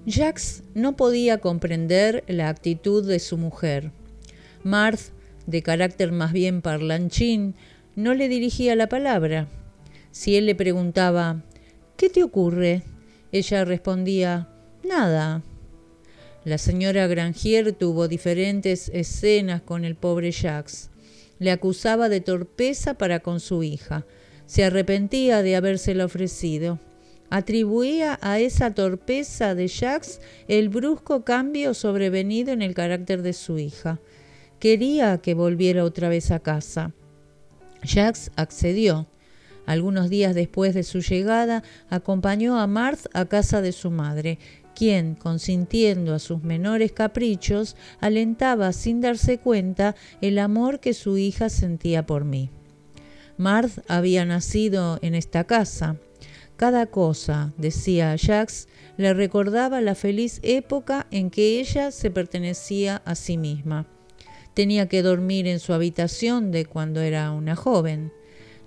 Jacques no podía comprender la actitud de su mujer. Marthe, de carácter más bien parlanchín, no le dirigía la palabra. Si él le preguntaba «¿Qué te ocurre?», ella respondía «Nada». La señora Grangier tuvo diferentes escenas con el pobre Jacques. Le acusaba de torpeza para con su hija. Se arrepentía de habérsela ofrecido. Atribuía a esa torpeza de Jacques el brusco cambio sobrevenido en el carácter de su hija. Quería que volviera otra vez a casa. Jacques accedió. Algunos días después de su llegada, acompañó a Marthe a casa de su madre, quien, consintiendo a sus menores caprichos, alentaba sin darse cuenta el amor que su hija sentía por mí. Marthe había nacido en esta casa. Cada cosa, decía Jacques, le recordaba la feliz época en que ella se pertenecía a sí misma. Tenía que dormir en su habitación de cuando era una joven.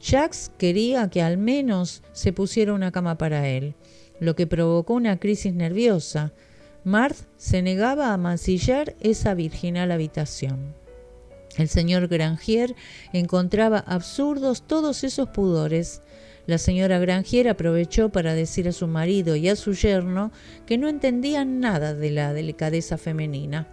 Jacques quería que al menos se pusiera una cama para él, lo que provocó una crisis nerviosa. Marthe se negaba a mancillar esa virginal habitación. El señor Grangier encontraba absurdos todos esos pudores. La señora Grangier aprovechó para decir a su marido y a su yerno que no entendían nada de la delicadeza femenina.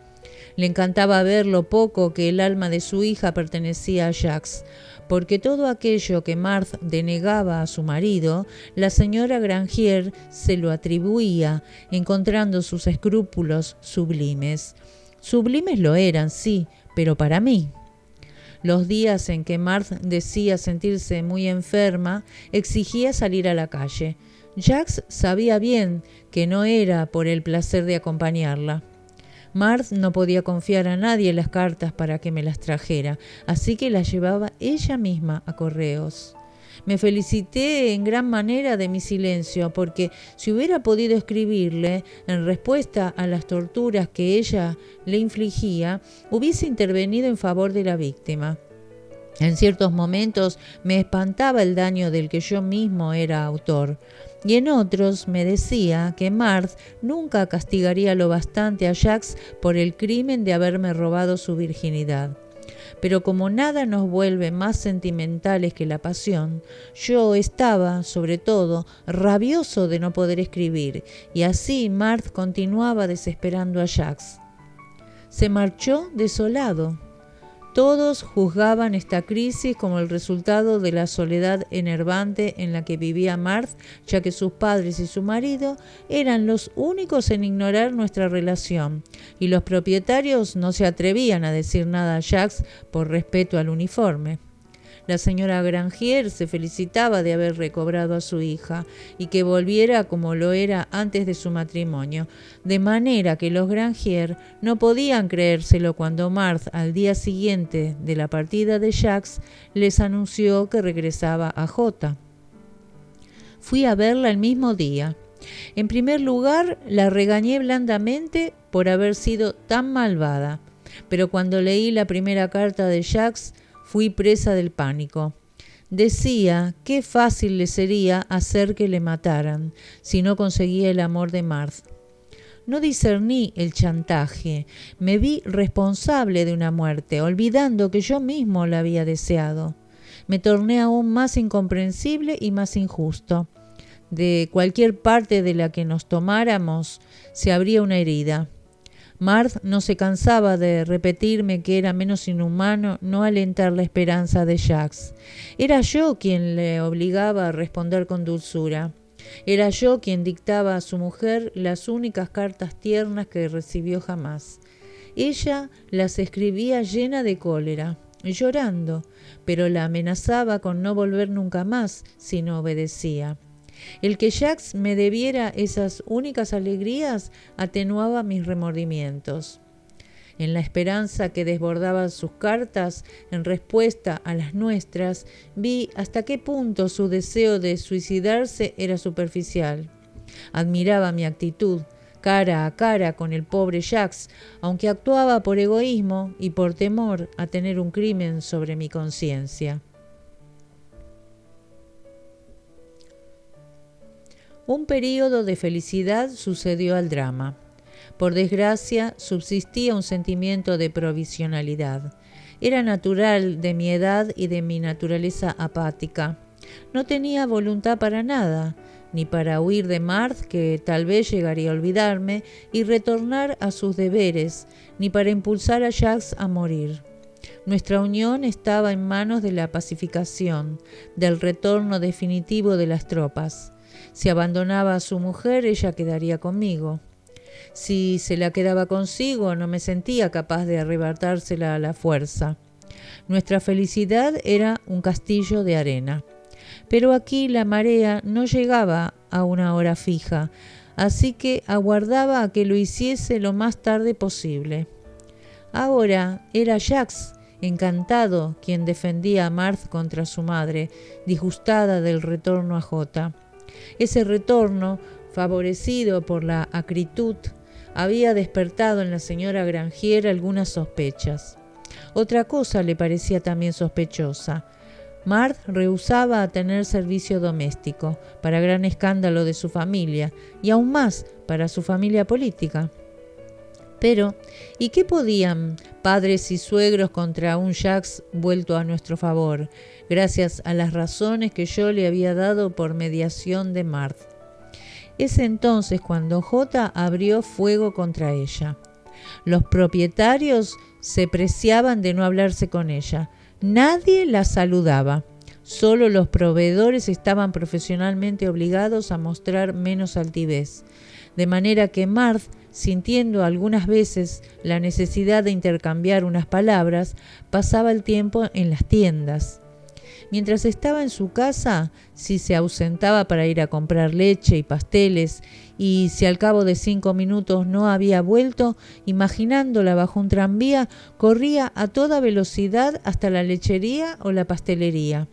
Le encantaba ver lo poco que el alma de su hija pertenecía a Jacques, porque todo aquello que Marthe denegaba a su marido, la señora Grangier se lo atribuía, encontrando sus escrúpulos sublimes. Sublimes lo eran, sí, pero para mí. Los días en que Marthe decía sentirse muy enferma, exigía salir a la calle. Jacques sabía bien que no era por el placer de acompañarla. Marthe no podía confiar a nadie las cartas para que me las trajera, así que las llevaba ella misma a correos. Me felicité en gran manera de mi silencio, porque si hubiera podido escribirle, en respuesta a las torturas que ella le infligía, hubiese intervenido en favor de la víctima. En ciertos momentos me espantaba el daño del que yo mismo era autor, y en otros me decía que Marthe nunca castigaría lo bastante a Jacques por el crimen de haberme robado su virginidad. Pero como nada nos vuelve más sentimentales que la pasión, yo estaba, sobre todo, rabioso de no poder escribir, y así Marthe continuaba desesperando a Jacques. Se marchó desolado. Todos juzgaban esta crisis como el resultado de la soledad enervante en la que vivía Marthe, ya que sus padres y su marido eran los únicos en ignorar nuestra relación, y los propietarios no se atrevían a decir nada a Jacques por respeto al uniforme. La señora Grangier se felicitaba de haber recobrado a su hija y que volviera como lo era antes de su matrimonio, de manera que los Grangier no podían creérselo cuando Marthe, al día siguiente de la partida de Jacques, les anunció que regresaba a Jota. Fui a verla el mismo día. En primer lugar, la regañé blandamente por haber sido tan malvada, pero cuando leí la primera carta de Jacques, fui presa del pánico. Decía qué fácil le sería hacer que le mataran si no conseguía el amor de Marthe. No discerní el chantaje, me vi responsable de una muerte, olvidando que yo mismo la había deseado. Me torné aún más incomprensible y más injusto. De cualquier parte de la que nos tomáramos se abría una herida. Marthe no se cansaba de repetirme que era menos inhumano no alentar la esperanza de Jacques. Era yo quien le obligaba a responder con dulzura. Era yo quien dictaba a su mujer las únicas cartas tiernas que recibió jamás. Ella las escribía llena de cólera, llorando, pero la amenazaba con no volver nunca más si no obedecía. El que Jacques me debiera esas únicas alegrías atenuaba mis remordimientos. En la esperanza que desbordaba sus cartas en respuesta a las nuestras, vi hasta qué punto su deseo de suicidarse era superficial. Admiraba mi actitud, cara a cara con el pobre Jacques, aunque actuaba por egoísmo y por temor a tener un crimen sobre mi conciencia. Un período de felicidad sucedió al drama. Por desgracia, subsistía un sentimiento de provisionalidad. Era natural de mi edad y de mi naturaleza apática. No tenía voluntad para nada, ni para huir de Marthe, que tal vez llegaría a olvidarme, y retornar a sus deberes, ni para impulsar a Jacques a morir. Nuestra unión estaba en manos de la pacificación, del retorno definitivo de las tropas. Si abandonaba a su mujer, ella quedaría conmigo. Si se la quedaba consigo, no me sentía capaz de arrebatársela a la fuerza. Nuestra felicidad era un castillo de arena. Pero aquí la marea no llegaba a una hora fija, así que aguardaba a que lo hiciese lo más tarde posible. Ahora era Jacques, encantado, quien defendía a Marthe contra su madre, disgustada del retorno a Jota. Ese retorno, favorecido por la acritud, había despertado en la señora Grangier algunas sospechas. Otra cosa le parecía también sospechosa. Marthe rehusaba a tener servicio doméstico, para gran escándalo de su familia, y aún más para su familia política. Pero, ¿y qué podían padres y suegros contra un Jacques vuelto a nuestro favor, gracias a las razones que yo le había dado por mediación de Marthe? Es entonces cuando Jota abrió fuego contra ella. Los propietarios se preciaban de no hablarse con ella. Nadie la saludaba. Solo los proveedores estaban profesionalmente obligados a mostrar menos altivez. De manera que Marthe, sintiendo algunas veces la necesidad de intercambiar unas palabras, pasaba el tiempo en las tiendas. Mientras estaba en su casa, si se ausentaba para ir a comprar leche y pasteles, y si al cabo de 5 minutos no había vuelto, imaginándola bajo un tranvía, corría a toda velocidad hasta la lechería o la pastelería.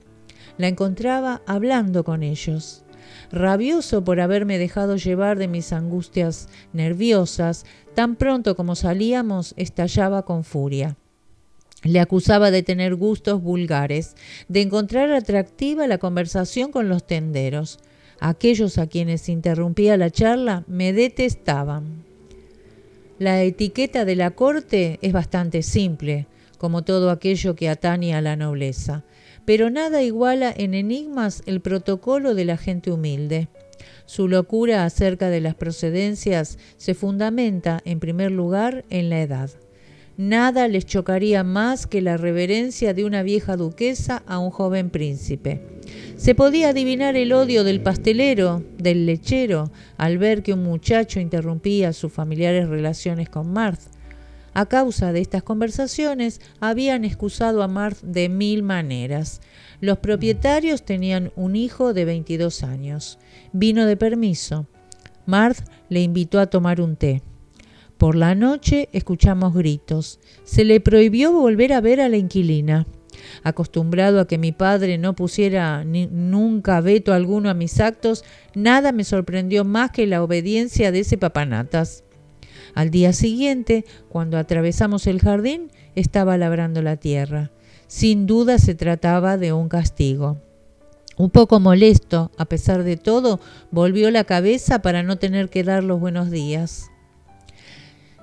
La encontraba hablando con ellos. Rabioso por haberme dejado llevar de mis angustias nerviosas, tan pronto como salíamos, estallaba con furia. Le acusaba de tener gustos vulgares, de encontrar atractiva la conversación con los tenderos. Aquellos a quienes interrumpía la charla me detestaban. La etiqueta de la corte es bastante simple, como todo aquello que atañe a la nobleza, pero nada iguala en enigmas el protocolo de la gente humilde. Su locura acerca de las procedencias se fundamenta, en primer lugar, en la edad. Nada les chocaría más que la reverencia de una vieja duquesa a un joven príncipe. Se podía adivinar el odio del pastelero, del lechero, al ver que un muchacho interrumpía sus familiares relaciones con Marthe. A causa de estas conversaciones, habían excusado a Marthe de 1000 maneras. Los propietarios tenían un hijo de 22 años. Vino de permiso. Marthe le invitó a tomar un té. Por la noche escuchamos gritos. Se le prohibió volver a ver a la inquilina. Acostumbrado a que mi padre no pusiera nunca veto alguno a mis actos, nada me sorprendió más que la obediencia de ese papanatas. Al día siguiente, cuando atravesamos el jardín, estaba labrando la tierra. Sin duda se trataba de un castigo. Un poco molesto, a pesar de todo, volvió la cabeza para no tener que dar los buenos días.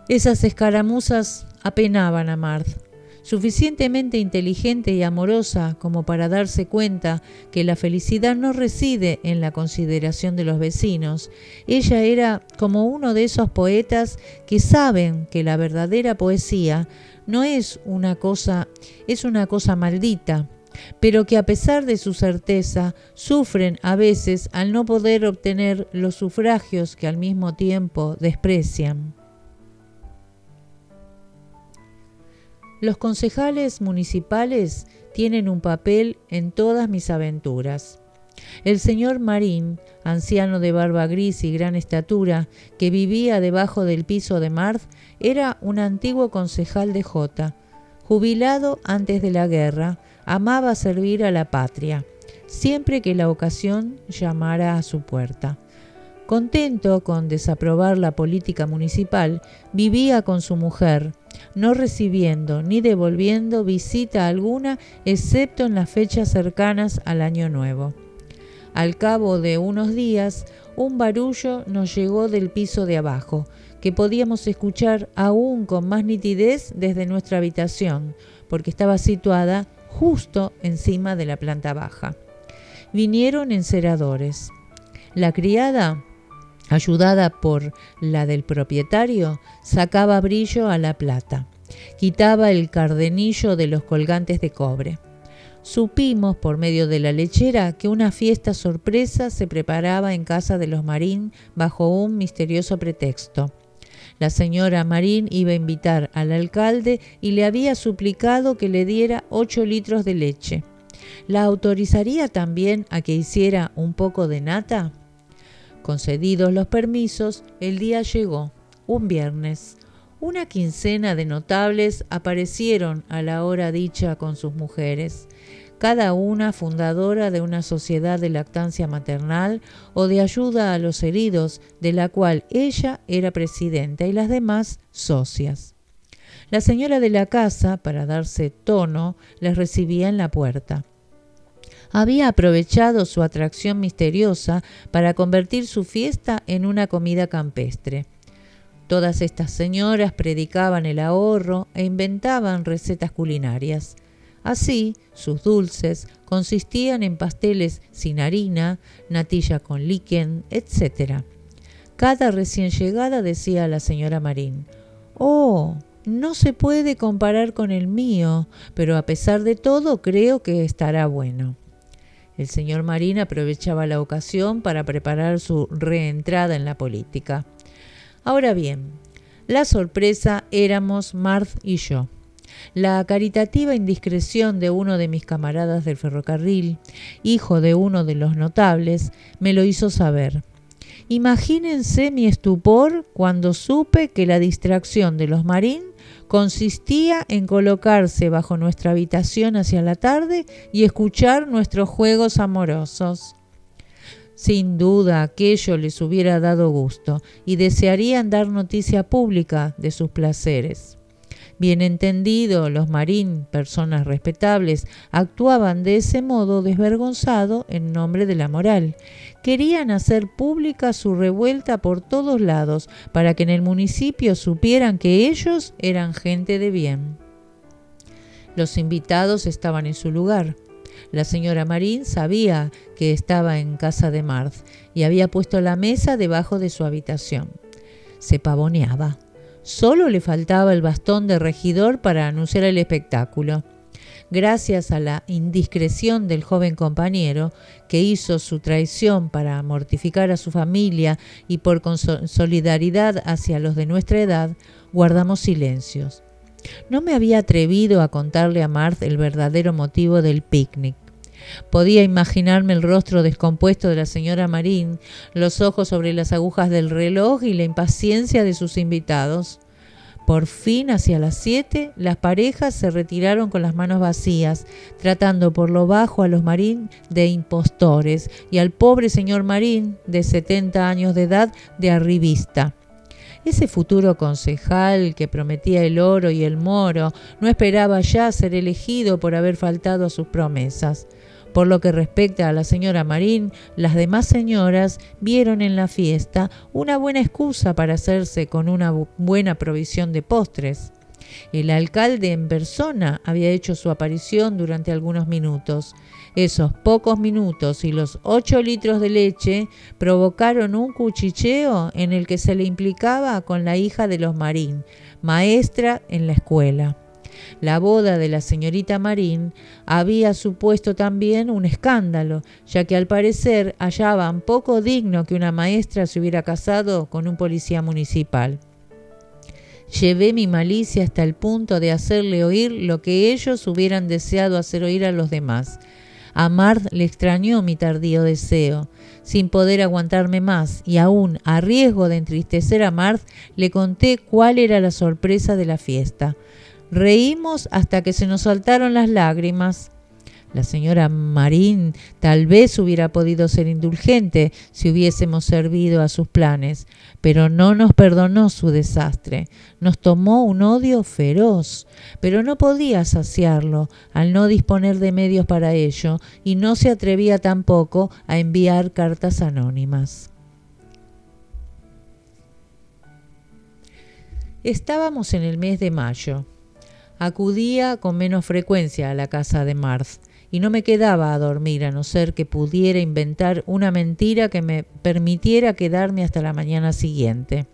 Esas escaramuzas apenaban a Marthe. Suficientemente inteligente y amorosa como para darse cuenta que la felicidad no reside en la consideración de los vecinos. Ella era como uno de esos poetas que saben que la verdadera poesía no es una cosa maldita, pero que a pesar de su certeza sufren a veces al no poder obtener los sufragios que al mismo tiempo desprecian. Los concejales municipales tienen un papel en todas mis aventuras. El señor Marín, anciano de barba gris y gran estatura, que vivía debajo del piso de Marthe, era un antiguo concejal de Jota. Jubilado antes de la guerra, amaba servir a la patria, siempre que la ocasión llamara a su puerta. Contento con desaprobar la política municipal, vivía con su mujer, no recibiendo ni devolviendo visita alguna excepto en las fechas cercanas al Año Nuevo. Al cabo de unos días, un barullo nos llegó del piso de abajo, que podíamos escuchar aún con más nitidez desde nuestra habitación, porque estaba situada justo encima de la planta baja. Vinieron enceradores. La criada, ayudada por la del propietario, sacaba brillo a la plata. Quitaba el cardenillo de los colgantes de cobre. Supimos por medio de la lechera que una fiesta sorpresa se preparaba en casa de los Marín bajo un misterioso pretexto. La señora Marín iba a invitar al alcalde y le había suplicado que le diera 8 litros de leche. ¿La autorizaría también a que hiciera un poco de nata? Concedidos los permisos, el día llegó, un viernes. Una quincena de notables aparecieron a la hora dicha con sus mujeres, cada una fundadora de una sociedad de lactancia maternal o de ayuda a los heridos, de la cual ella era presidenta y las demás socias. La señora de la casa, para darse tono, les recibía en la puerta. Había aprovechado su atracción misteriosa para convertir su fiesta en una comida campestre. Todas estas señoras predicaban el ahorro e inventaban recetas culinarias. Así, sus dulces consistían en pasteles sin harina, natilla con líquen, etc. Cada recién llegada decía a la señora Marín: «Oh, no se puede comparar con el mío, pero a pesar de todo creo que estará bueno». El señor Marín aprovechaba la ocasión para preparar su reentrada en la política. Ahora bien, la sorpresa éramos Marthe y yo. La caritativa indiscreción de uno de mis camaradas del ferrocarril, hijo de uno de los notables, me lo hizo saber. Imagínense mi estupor cuando supe que la distracción de los Marín consistía en colocarse bajo nuestra habitación hacia la tarde y escuchar nuestros juegos amorosos. Sin duda aquello les hubiera dado gusto y desearían dar noticia pública de sus placeres. Bien entendido, los Marín, personas respetables, actuaban de ese modo desvergonzado en nombre de la moral. Querían hacer pública su revuelta por todos lados para que en el municipio supieran que ellos eran gente de bien. Los invitados estaban en su lugar. La señora Marín sabía que estaba en casa de Marthe y había puesto la mesa debajo de su habitación. Se pavoneaba. Solo le faltaba el bastón de regidor para anunciar el espectáculo. Gracias a la indiscreción del joven compañero, que hizo su traición para mortificar a su familia y por solidaridad hacia los de nuestra edad, guardamos silencios. No me había atrevido a contarle a Marthe el verdadero motivo del picnic. Podía imaginarme el rostro descompuesto de la señora Marín, los ojos sobre las agujas del reloj y la impaciencia de sus invitados. Por fin, hacia las 7, las parejas se retiraron con las manos vacías, tratando por lo bajo a los Marín de impostores y al pobre señor Marín, de 70 años de edad, de arribista. Ese futuro concejal que prometía el oro y el moro no esperaba ya ser elegido por haber faltado a sus promesas. Por lo que respecta a la señora Marín, las demás señoras vieron en la fiesta una buena excusa para hacerse con una buena provisión de postres. El alcalde en persona había hecho su aparición durante algunos minutos. Esos pocos minutos y los 8 litros de leche provocaron un cuchicheo en el que se le implicaba con la hija de los Marín, maestra en la escuela. La boda de la señorita Marín había supuesto también un escándalo, ya que al parecer hallaban poco digno que una maestra se hubiera casado con un policía municipal. Llevé mi malicia hasta el punto de hacerle oír lo que ellos hubieran deseado hacer oír a los demás. A Marthe le extrañó mi tardío deseo. Sin poder aguantarme más y aún a riesgo de entristecer a Marthe, le conté cuál era la sorpresa de la fiesta. Reímos hasta que se nos saltaron las lágrimas. La señora Marín tal vez hubiera podido ser indulgente si hubiésemos servido a sus planes, pero no nos perdonó su desastre. Nos tomó un odio feroz, pero no podía saciarlo al no disponer de medios para ello y no se atrevía tampoco a enviar cartas anónimas. Estábamos en el mes de mayo. Acudía con menos frecuencia a la casa de Marthe y no me quedaba a dormir a no ser que pudiera inventar una mentira que me permitiera quedarme hasta la mañana siguiente.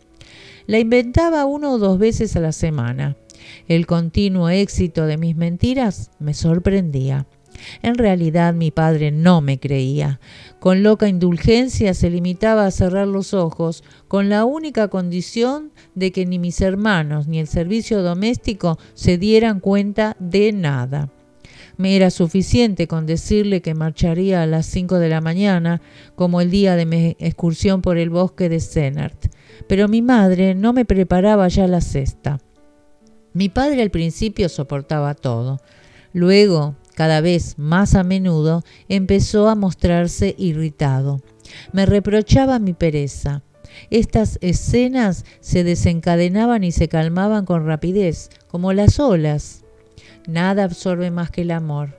La inventaba 1 o 2 veces a la semana. El continuo éxito de mis mentiras me sorprendía. En realidad mi padre no me creía. Con loca indulgencia se limitaba a cerrar los ojos, con la única condición de que ni mis hermanos ni el servicio doméstico se dieran cuenta de nada. Me era suficiente con decirle que marcharía a las 5 de la mañana, como el día de mi excursión por el bosque de Sennert. Pero mi madre no me preparaba ya la cesta. Mi padre al principio soportaba todo. Luego, cada vez más a menudo, empezó a mostrarse irritado. Me reprochaba mi pereza. Estas escenas se desencadenaban y se calmaban con rapidez, como las olas. Nada absorbe más que el amor.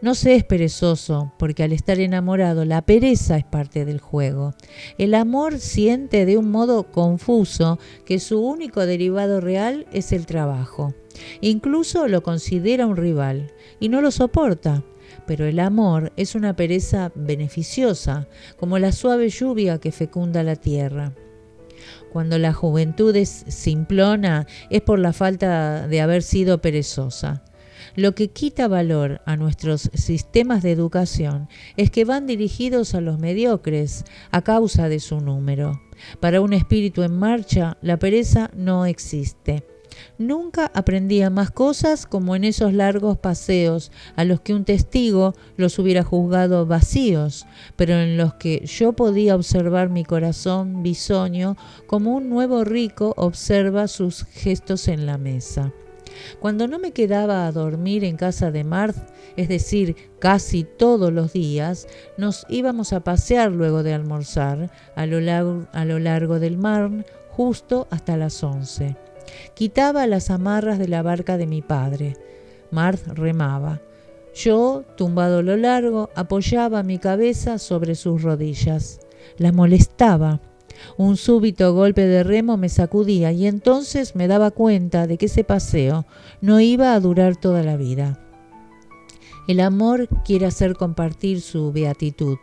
No se es perezoso, porque al estar enamorado la pereza es parte del juego. El amor siente de un modo confuso que su único derivado real es el trabajo. Incluso lo considera un rival y no lo soporta. Pero el amor es una pereza beneficiosa, como la suave lluvia que fecunda la tierra. Cuando la juventud es simplona es por la falta de haber sido perezosa. Lo que quita valor a nuestros sistemas de educación es que van dirigidos a los mediocres a causa de su número. Para un espíritu en marcha, la pereza no existe. Nunca aprendía más cosas como en esos largos paseos a los que un testigo los hubiera juzgado vacíos, pero en los que yo podía observar mi corazón bisoño como un nuevo rico observa sus gestos en la mesa. Cuando no me quedaba a dormir en casa de Marthe, es decir, casi todos los días, nos íbamos a pasear luego de almorzar a lo largo del Marne justo hasta las 11. Quitaba las amarras de la barca de mi padre. Marthe remaba. Yo, tumbado a lo largo, apoyaba mi cabeza sobre sus rodillas. La molestaba. Un súbito golpe de remo me sacudía y entonces me daba cuenta de que ese paseo no iba a durar toda la vida. El amor quiere hacer compartir su beatitud.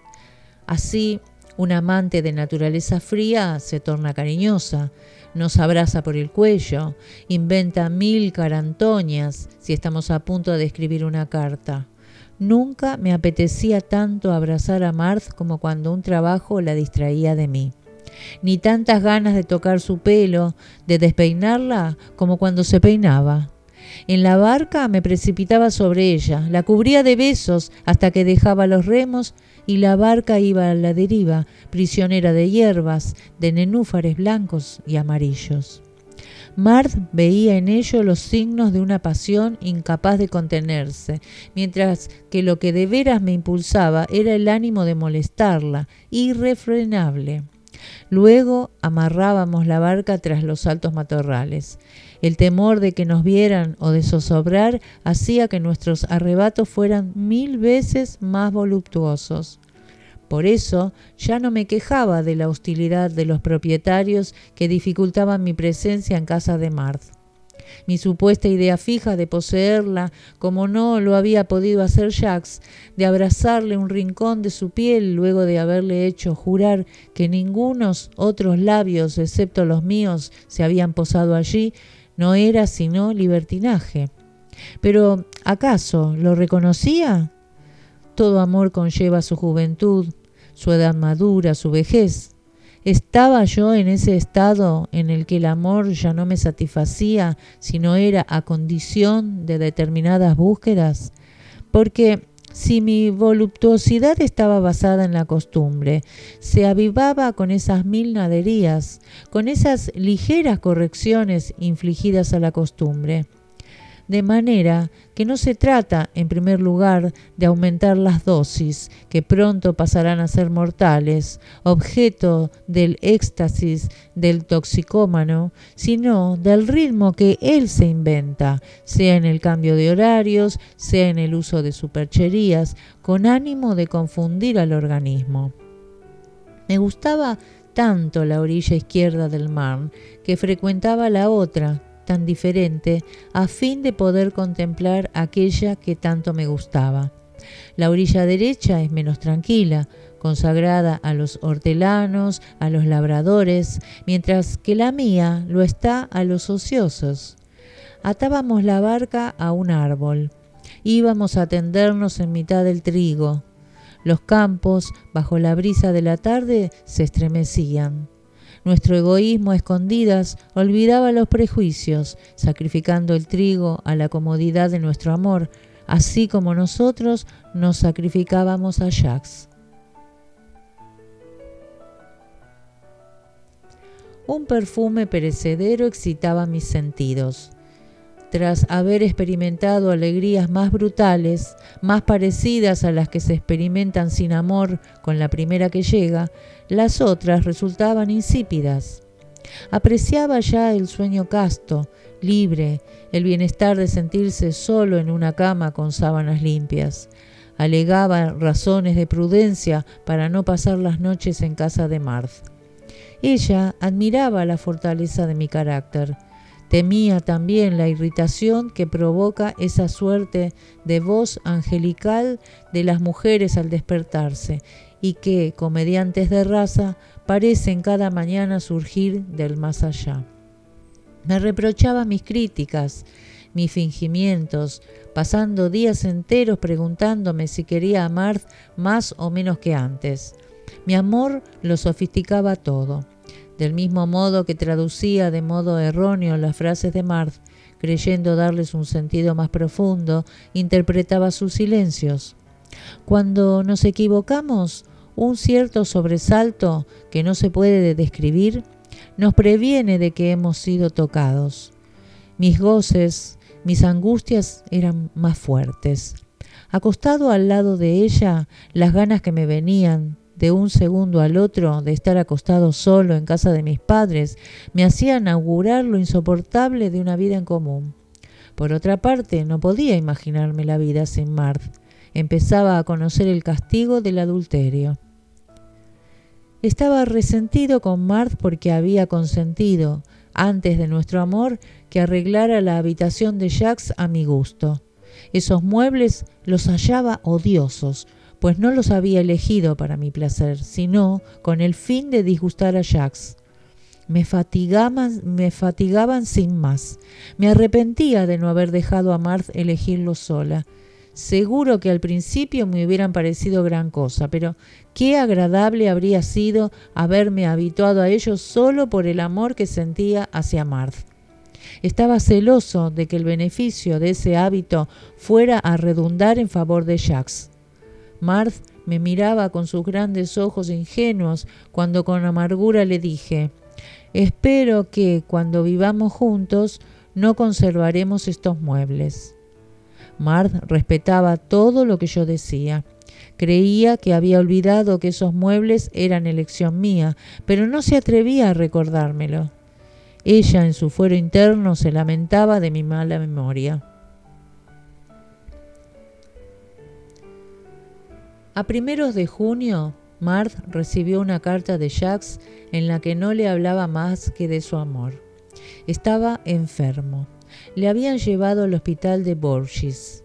Así, un amante de naturaleza fría se torna cariñosa, nos abraza por el cuello, inventa 1000 carantoñas si estamos a punto de escribir una carta. Nunca me apetecía tanto abrazar a Marthe como cuando un trabajo la distraía de mí. Ni tantas ganas de tocar su pelo, de despeinarla, como cuando se peinaba. En la barca me precipitaba sobre ella, la cubría de besos hasta que dejaba los remos y la barca iba a la deriva, prisionera de hierbas, de nenúfares blancos y amarillos. Marthe veía en ello los signos de una pasión incapaz de contenerse, mientras que lo que de veras me impulsaba era el ánimo de molestarla, irrefrenable. Luego amarrábamos la barca tras los altos matorrales. El temor de que nos vieran o de zozobrar hacía que nuestros arrebatos fueran 1000 veces más voluptuosos. Por eso ya no me quejaba de la hostilidad de los propietarios que dificultaban mi presencia en casa de Marthe. Mi supuesta idea fija de poseerla, como no lo había podido hacer Jacques, de abrazarle un rincón de su piel luego de haberle hecho jurar que ningunos otros labios excepto los míos se habían posado allí, no era sino libertinaje. Pero, ¿acaso lo reconocía? Todo amor conlleva su juventud, su edad madura, su vejez. ¿Estaba yo en ese estado en el que el amor ya no me satisfacía, sino era a condición de determinadas búsquedas? Porque si mi voluptuosidad estaba basada en la costumbre, se avivaba con esas 1000 naderías, con esas ligeras correcciones infligidas a la costumbre. de manera que no se trata, en primer lugar, de aumentar las dosis, que pronto pasarán a ser mortales, objeto del éxtasis del toxicómano, sino del ritmo que él se inventa, sea en el cambio de horarios, sea en el uso de supercherías, con ánimo de confundir al organismo. Me gustaba tanto la orilla izquierda del Marne que frecuentaba la otra, tan diferente, a fin de poder contemplar aquella que tanto me gustaba. La orilla derecha es menos tranquila, consagrada a los hortelanos, a los labradores, mientras que la mía lo está a los ociosos. Atábamos la barca a un árbol. Íbamos a tendernos en mitad del trigo. Los campos, bajo la brisa de la tarde, se estremecían. Nuestro egoísmo a escondidas olvidaba los prejuicios, sacrificando el trigo a la comodidad de nuestro amor, así como nosotros nos sacrificábamos a Jacques. Un perfume perecedero excitaba mis sentidos. Tras haber experimentado alegrías más brutales, más parecidas a las que se experimentan sin amor con la primera que llega, las otras resultaban insípidas. Apreciaba ya el sueño casto, libre, el bienestar de sentirse solo en una cama con sábanas limpias. Alegaba razones de prudencia para no pasar las noches en casa de Marthe. Ella admiraba la fortaleza de mi carácter. Temía también la irritación que provoca esa suerte de voz angelical de las mujeres al despertarse y que, comediantes de raza, parecen cada mañana surgir del más allá. Me reprochaba mis críticas, mis fingimientos, pasando días enteros preguntándome si quería a Marthe más o menos que antes. Mi amor lo sofisticaba todo. Del mismo modo que traducía de modo erróneo las frases de Marthe, creyendo darles un sentido más profundo, interpretaba sus silencios. Cuando nos equivocamos, un cierto sobresalto que no se puede describir nos previene de que hemos sido tocados. Mis goces, mis angustias eran más fuertes. Acostado al lado de ella, las ganas que me venían de un segundo al otro de estar acostado solo en casa de mis padres me hacían augurar lo insoportable de una vida en común. Por otra parte, no podía imaginarme la vida sin Marthe. Empezaba a conocer el castigo del adulterio. Estaba resentido con Marthe porque había consentido, antes de nuestro amor, que arreglara la habitación de Jacques a mi gusto. Esos muebles los hallaba odiosos, pues no los había elegido para mi placer, sino con el fin de disgustar a Jacques. Me fatigaban sin más. Me arrepentía de no haber dejado a Marthe elegirlos sola. Seguro que al principio me hubieran parecido gran cosa, pero qué agradable habría sido haberme habituado a ellos solo por el amor que sentía hacia Marthe. Estaba celoso de que el beneficio de ese hábito fuera a redundar en favor de Jacques. Marthe me miraba con sus grandes ojos ingenuos cuando con amargura le dije: «Espero que, cuando vivamos juntos, no conservaremos estos muebles». Marthe respetaba todo lo que yo decía. Creía que había olvidado que esos muebles eran elección mía, pero no se atrevía a recordármelo. Ella, en su fuero interno, se lamentaba de mi mala memoria. A primeros de junio, Marthe recibió una carta de Jacques en la que no le hablaba más que de su amor. Estaba enfermo. Le habían llevado al hospital de Bourges.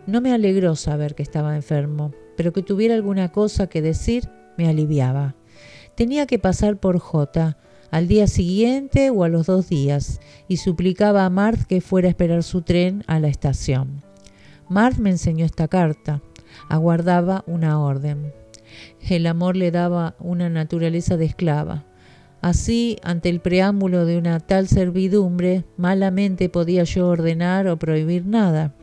No me alegró saber que estaba enfermo, pero que tuviera alguna cosa que decir me aliviaba. Tenía que pasar por J, al día siguiente o a los 2 días, y suplicaba a Marthe que fuera a esperar su tren a la estación. Marthe me enseñó esta carta. Aguardaba una orden. El amor le daba una naturaleza de esclava. Así, ante el preámbulo de una tal servidumbre, malamente podía yo ordenar o prohibir nada.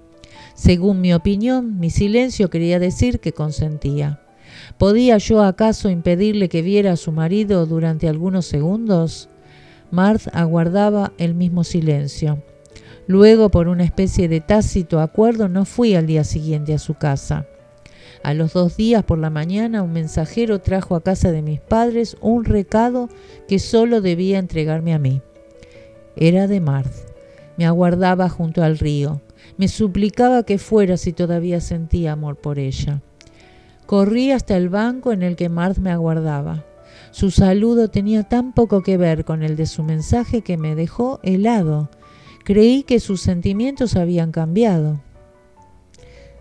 Según mi opinión, mi silencio quería decir que consentía. ¿Podía yo acaso impedirle que viera a su marido durante algunos segundos? Marthe aguardaba el mismo silencio. Luego, por una especie de tácito acuerdo, no fui al día siguiente a su casa. A los 2 días por la mañana, un mensajero trajo a casa de mis padres un recado que solo debía entregarme a mí. Era de Marth. Me aguardaba junto al río. Me suplicaba que fuera si todavía sentía amor por ella. Corrí hasta el banco en el que Marth me aguardaba. Su saludo tenía tan poco que ver con el de su mensaje que me dejó helado. Creí que sus sentimientos habían cambiado.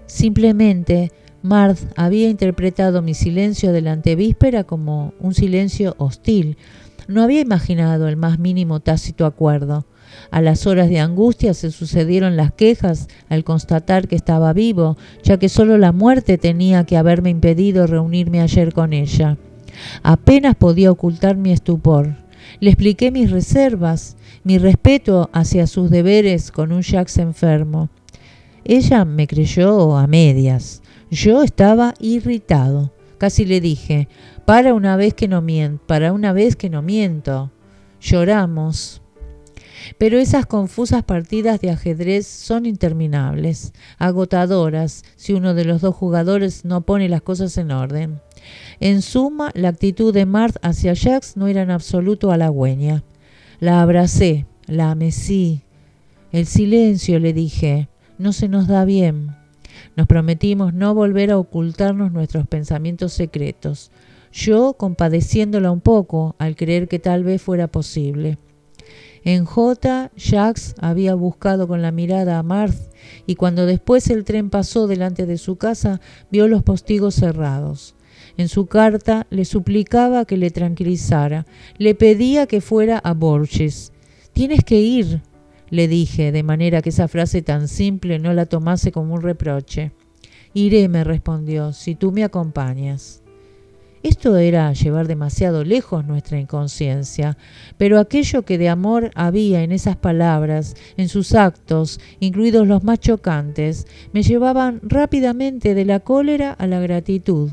Simplemente, Marth había interpretado mi silencio de la antevíspera como un silencio hostil. No había imaginado el más mínimo tácito acuerdo. A las horas de angustia se sucedieron las quejas al constatar que estaba vivo, ya que solo la muerte tenía que haberme impedido reunirme ayer con ella. Apenas podía ocultar mi estupor. Le expliqué mis reservas, mi respeto hacia sus deberes con un Jacques enfermo. Ella me creyó a medias. Yo estaba irritado. Casi le dije, para una vez que no miento. Lloramos. Pero esas confusas partidas de ajedrez son interminables, agotadoras, si uno de los dos jugadores no pone las cosas en orden. En suma, la actitud de Marth hacia Jacques no era en absoluto halagüeña. La abracé, la amecí. El silencio, le dije, no se nos da bien. Nos prometimos no volver a ocultarnos nuestros pensamientos secretos, yo compadeciéndola un poco al creer que tal vez fuera posible. En J, Jacques había buscado con la mirada a Marth y cuando después el tren pasó delante de su casa, vio los postigos cerrados. En su carta le suplicaba que le tranquilizara, le pedía que fuera a Bourges. «Tienes que ir», le dije, de manera que esa frase tan simple no la tomase como un reproche. «Iré», me respondió, «si tú me acompañas». Esto era llevar demasiado lejos nuestra inconsciencia, pero aquello que de amor había en esas palabras, en sus actos, incluidos los más chocantes, me llevaban rápidamente de la cólera a la gratitud.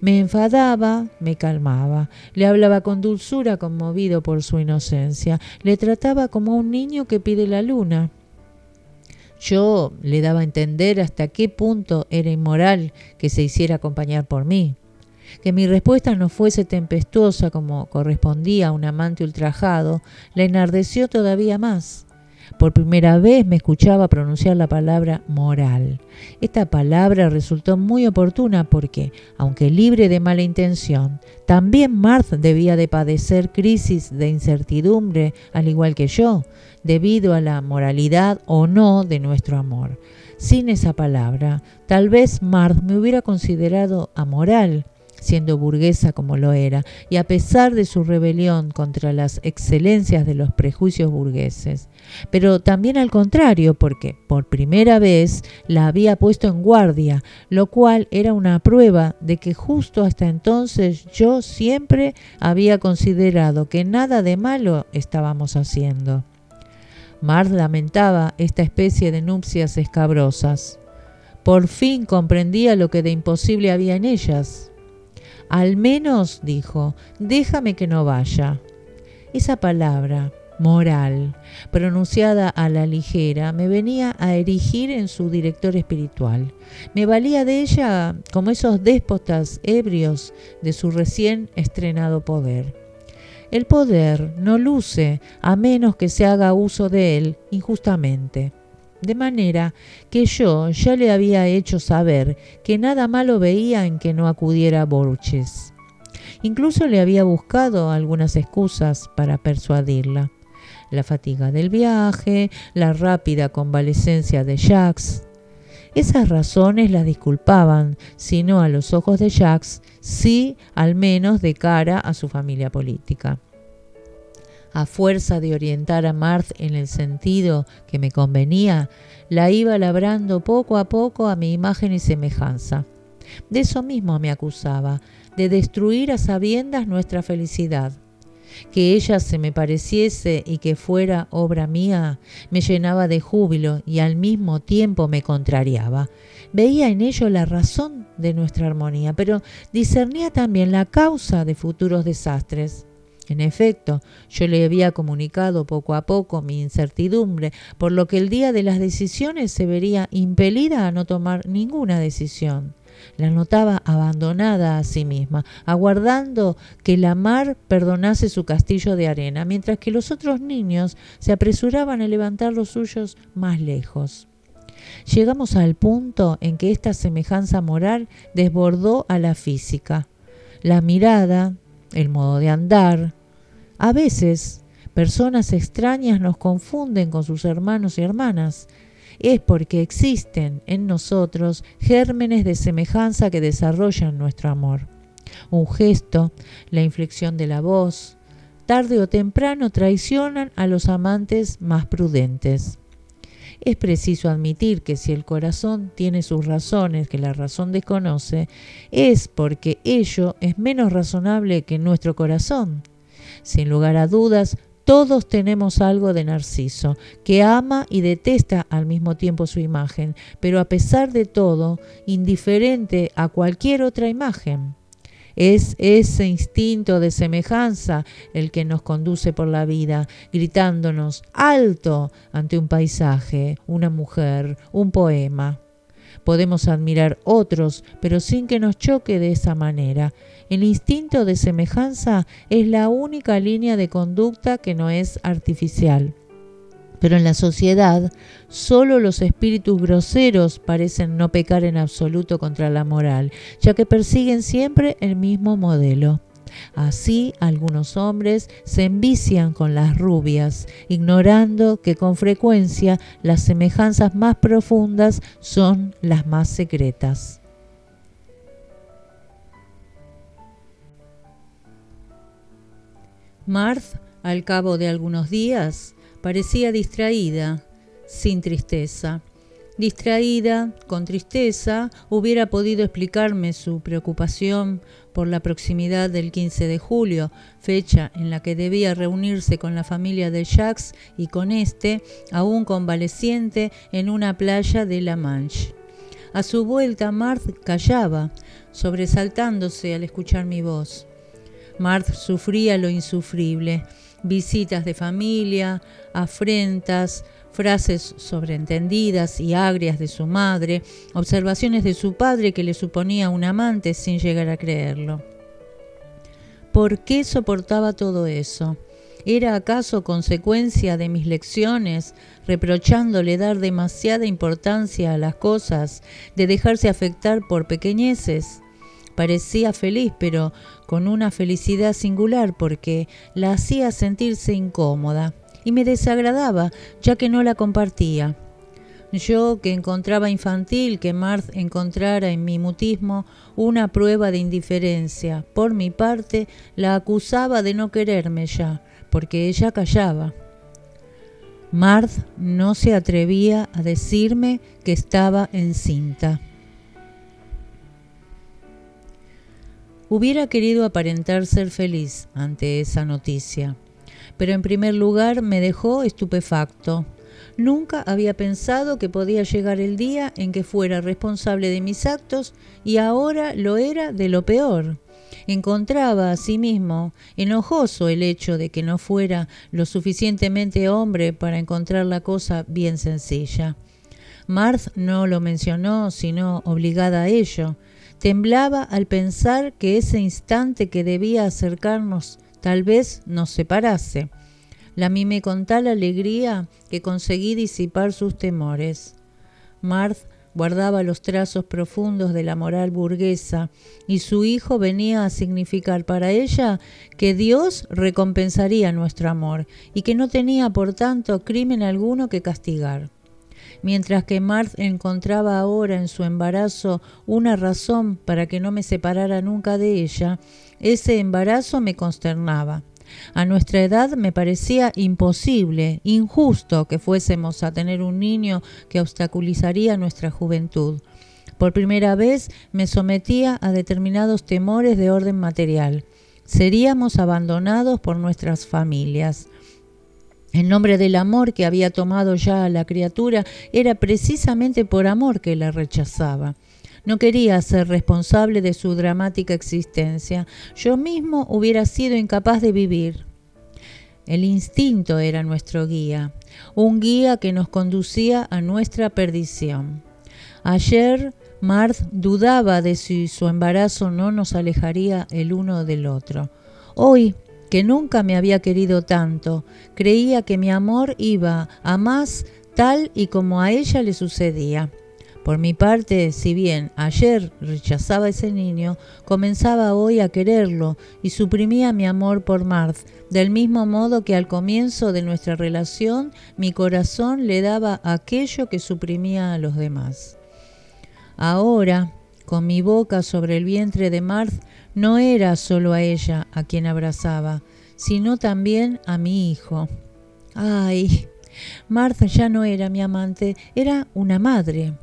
Me enfadaba, me calmaba, le hablaba con dulzura conmovido por su inocencia, le trataba como a un niño que pide la luna. Yo le daba a entender hasta qué punto era inmoral que se hiciera acompañar por mí. Que mi respuesta no fuese tempestuosa como correspondía a un amante ultrajado, la enardeció todavía más. Por primera vez me escuchaba pronunciar la palabra moral. Esta palabra resultó muy oportuna porque, aunque libre de mala intención, también Marth debía de padecer crisis de incertidumbre, al igual que yo, debido a la moralidad o no de nuestro amor. Sin esa palabra, tal vez Marth me hubiera considerado amoral, siendo burguesa como lo era, y a pesar de su rebelión contra las excelencias de los prejuicios burgueses. Pero también al contrario, porque por primera vez la había puesto en guardia, lo cual era una prueba de que justo hasta entonces yo siempre había considerado que nada de malo estábamos haciendo. Marth lamentaba esta especie de nupcias escabrosas. Por fin comprendía lo que de imposible había en ellas. «Al menos», dijo, «déjame que no vaya». Esa palabra, moral, pronunciada a la ligera, me venía a erigir en su director espiritual. Me valía de ella como esos déspotas ebrios de su recién estrenado poder. El poder no luce a menos que se haga uso de él injustamente. De manera que yo ya le había hecho saber que nada malo veía en que no acudiera a Bourges. Incluso le había buscado algunas excusas para persuadirla. La fatiga del viaje, la rápida convalecencia de Jacques. Esas razones las disculpaban, si no a los ojos de Jacques, sí al menos de cara a su familia política. A fuerza de orientar a Marth en el sentido que me convenía, la iba labrando poco a poco a mi imagen y semejanza. De eso mismo me acusaba, de destruir a sabiendas nuestra felicidad. Que ella se me pareciese y que fuera obra mía, me llenaba de júbilo y al mismo tiempo me contrariaba. Veía en ello la razón de nuestra armonía, pero discernía también la causa de futuros desastres. En efecto, yo le había comunicado poco a poco mi incertidumbre, por lo que el día de las decisiones se vería impelida a no tomar ninguna decisión. La notaba abandonada a sí misma, aguardando que la mar perdonase su castillo de arena, mientras que los otros niños se apresuraban a levantar los suyos más lejos. Llegamos al punto en que esta semejanza moral desbordó a la física. La mirada, el modo de andar. A veces, personas extrañas nos confunden con sus hermanos y hermanas. Es porque existen en nosotros gérmenes de semejanza que desarrollan nuestro amor. Un gesto, la inflexión de la voz, tarde o temprano traicionan a los amantes más prudentes. Es preciso admitir que si el corazón tiene sus razones que la razón desconoce, es porque ello es menos razonable que nuestro corazón. Sin lugar a dudas, todos tenemos algo de Narciso, que ama y detesta al mismo tiempo su imagen, pero a pesar de todo, indiferente a cualquier otra imagen. Es ese instinto de semejanza el que nos conduce por la vida, gritándonos ¡alto! Ante un paisaje, una mujer, un poema. Podemos admirar otros, pero sin que nos choque de esa manera. El instinto de semejanza es la única línea de conducta que no es artificial. Pero en la sociedad, solo los espíritus groseros parecen no pecar en absoluto contra la moral, ya que persiguen siempre el mismo modelo. Así, algunos hombres se envician con las rubias, ignorando que con frecuencia las semejanzas más profundas son las más secretas. Marthe, al cabo de algunos días, parecía distraída, sin tristeza. Distraída, con tristeza, hubiera podido explicarme su preocupación por la proximidad del 15 de julio, fecha en la que debía reunirse con la familia de Jacques y con este, aún convaleciente, en una playa de La Manche. A su vuelta, Marthe callaba, sobresaltándose al escuchar mi voz. Marthe sufría lo insufrible, visitas de familia, afrentas, frases sobreentendidas y agrias de su madre, observaciones de su padre que le suponía un amante sin llegar a creerlo. ¿Por qué soportaba todo eso? ¿Era acaso consecuencia de mis lecciones, reprochándole dar demasiada importancia a las cosas, de dejarse afectar por pequeñeces? Parecía feliz, pero con una felicidad singular porque la hacía sentirse incómoda y me desagradaba, ya que no la compartía. Yo, que encontraba infantil que Marthe encontrara en mi mutismo una prueba de indiferencia, por mi parte la acusaba de no quererme ya, porque ella callaba. Marthe no se atrevía a decirme que estaba encinta. Hubiera querido aparentar ser feliz ante esa noticia, pero en primer lugar me dejó estupefacto. Nunca había pensado que podía llegar el día en que fuera responsable de mis actos y ahora lo era de lo peor. Encontraba asimismo enojoso el hecho de que no fuera lo suficientemente hombre para encontrar la cosa bien sencilla. Marthe no lo mencionó, sino obligada a ello. Temblaba al pensar que ese instante que debía acercarnos tal vez nos separase. La mimé con tal alegría que conseguí disipar sus temores. Marthe guardaba los trazos profundos de la moral burguesa y su hijo venía a significar para ella que Dios recompensaría nuestro amor y que no tenía por tanto crimen alguno que castigar. Mientras que Marthe encontraba ahora en su embarazo una razón para que no me separara nunca de ella, ese embarazo me consternaba. A nuestra edad me parecía imposible, injusto que fuésemos a tener un niño que obstaculizaría nuestra juventud. Por primera vez me sometía a determinados temores de orden material. Seríamos abandonados por nuestras familias. En nombre del amor que había tomado ya a la criatura, era precisamente por amor que la rechazaba. No quería ser responsable de su dramática existencia. Yo mismo hubiera sido incapaz de vivir. El instinto era nuestro guía, un guía que nos conducía a nuestra perdición. Ayer Marth dudaba de si su embarazo no nos alejaría el uno del otro. Hoy, que nunca me había querido tanto, creía que mi amor iba a más tal y como a ella le sucedía. Por mi parte, si bien ayer rechazaba a ese niño, comenzaba hoy a quererlo y suprimía mi amor por Marth, del mismo modo que al comienzo de nuestra relación mi corazón le daba aquello que suprimía a los demás. Ahora, con mi boca sobre el vientre de Marth, no era solo a ella a quien abrazaba, sino también a mi hijo. ¡Ay! Marth ya no era mi amante, era una madre.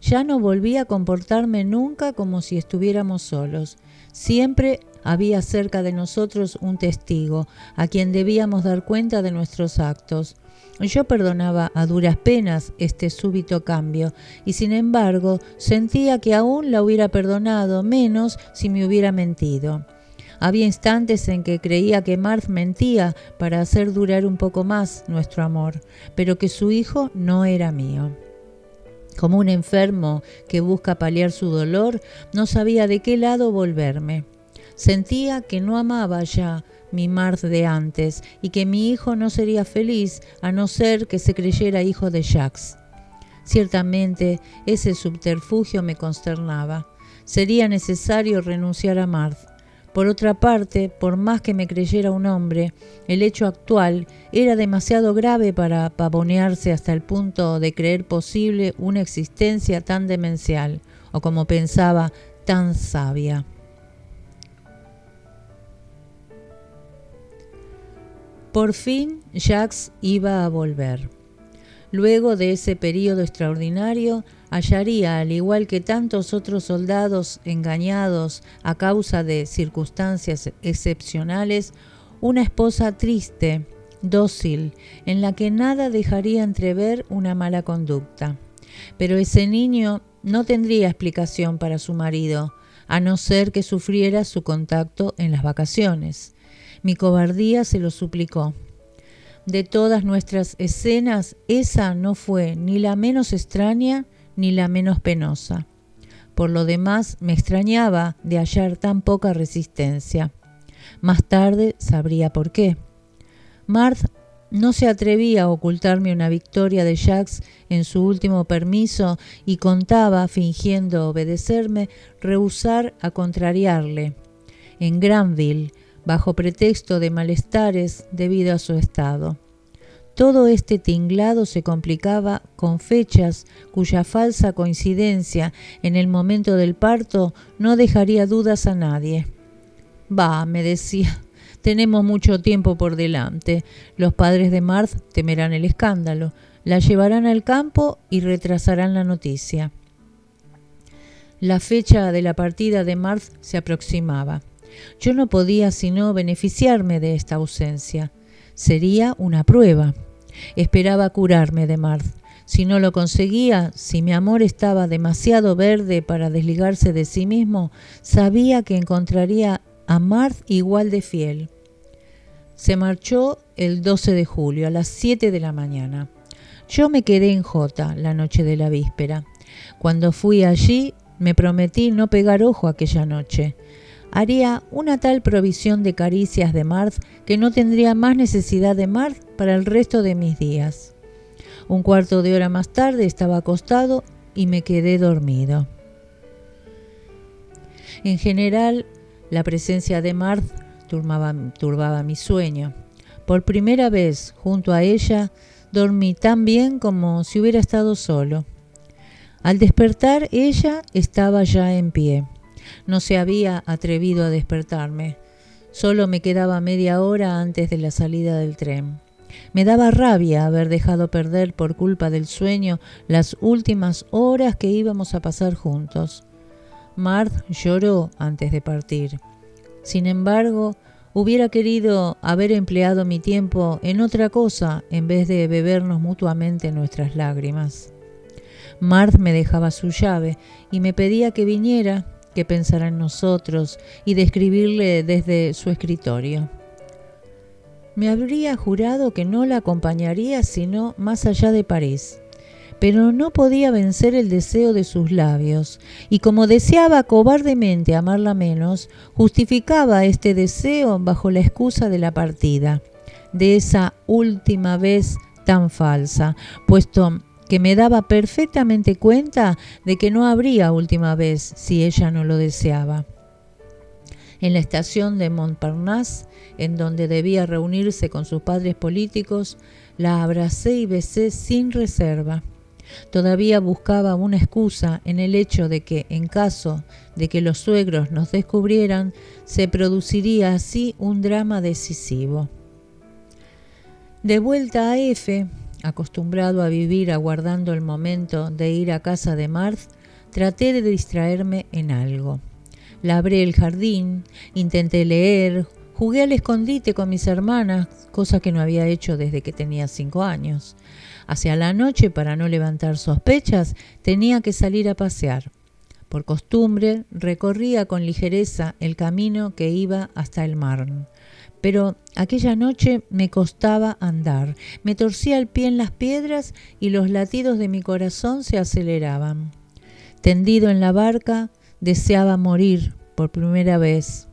Ya no volví a comportarme nunca como si estuviéramos solos. Siempre había cerca de nosotros un testigo, a quien debíamos dar cuenta de nuestros actos. Yo perdonaba a duras penas este súbito cambio, y sin embargo sentía que aún la hubiera perdonado menos si me hubiera mentido. Había instantes en que creía que Marth mentía para hacer durar un poco más nuestro amor, pero que su hijo no era mío. Como un enfermo que busca paliar su dolor, no sabía de qué lado volverme. Sentía que no amaba ya mi Marth de antes y que mi hijo no sería feliz a no ser que se creyera hijo de Jacques. Ciertamente ese subterfugio me consternaba. Sería necesario renunciar a Marth. Por otra parte, por más que me creyera un hombre, el hecho actual era demasiado grave para pavonearse hasta el punto de creer posible una existencia tan demencial, o como pensaba, tan sabia. Por fin Jacques iba a volver. Luego de ese período extraordinario, hallaría, al igual que tantos otros soldados engañados a causa de circunstancias excepcionales, una esposa triste, dócil, en la que nada dejaría entrever una mala conducta. Pero ese niño no tendría explicación para su marido, a no ser que sufriera su contacto en las vacaciones. Mi cobardía se lo suplicó. De todas nuestras escenas, esa no fue ni la menos extraña ni la menos penosa. Por lo demás, me extrañaba de hallar tan poca resistencia. Más tarde sabría por qué. Marth no se atrevía a ocultarme una victoria de Jacques en su último permiso y contaba, fingiendo obedecerme, rehusar a contrariarle. En Granville, bajo pretexto de malestares debido a su estado. Todo este tinglado se complicaba con fechas cuya falsa coincidencia en el momento del parto no dejaría dudas a nadie. «Bah», me decía, «tenemos mucho tiempo por delante. Los padres de Marth temerán el escándalo, la llevarán al campo y retrasarán la noticia». La fecha de la partida de Marth se aproximaba. Yo no podía sino beneficiarme de esta ausencia. Sería una prueba. Esperaba curarme de Marth. Si no lo conseguía, si mi amor estaba demasiado verde para desligarse de sí mismo, sabía que encontraría a Marth igual de fiel. Se marchó el 12 de julio a las 7 de la mañana. Yo me quedé en Jota la noche de la víspera. Cuando fui allí, me prometí no pegar ojo aquella noche. Haría una tal provisión de caricias de Marth que no tendría más necesidad de Marth para el resto de mis días. Un cuarto de hora más tarde estaba acostado y me quedé dormido. En general, la presencia de Marth turbaba mi sueño. Por primera vez, junto a ella, dormí tan bien como si hubiera estado solo. Al despertar, ella estaba ya en pie. No se había atrevido a despertarme. Solo me quedaba media hora antes de la salida del tren. Me daba rabia haber dejado perder por culpa del sueño las últimas horas que íbamos a pasar juntos. Marth lloró antes de partir. Sin embargo, hubiera querido haber empleado mi tiempo en otra cosa en vez de bebernos mutuamente nuestras lágrimas. Marth me dejaba su llave y me pedía que viniera, que pensara en nosotros y de escribirle desde su escritorio. Me habría jurado que no la acompañaría sino más allá de París, pero no podía vencer el deseo de sus labios, y como deseaba cobardemente amarla menos, justificaba este deseo bajo la excusa de la partida, de esa última vez tan falsa, puesto que me daba perfectamente cuenta de que no habría última vez si ella no lo deseaba. En la estación de Montparnasse, en donde debía reunirse con sus padres políticos, la abracé y besé sin reserva. Todavía buscaba una excusa en el hecho de que, en caso de que los suegros nos descubrieran, se produciría así un drama decisivo. De vuelta a F, acostumbrado a vivir aguardando el momento de ir a casa de Marthe, traté de distraerme en algo. Labré el jardín, intenté leer, jugué al escondite con mis hermanas, cosa que no había hecho desde que tenía 5 años. Hacia la noche, para no levantar sospechas, tenía que salir a pasear. Por costumbre, recorría con ligereza el camino que iba hasta el Marne. Pero aquella noche me costaba andar, me torcía el pie en las piedras y los latidos de mi corazón se aceleraban. Tendido en la barca, deseaba morir por primera vez,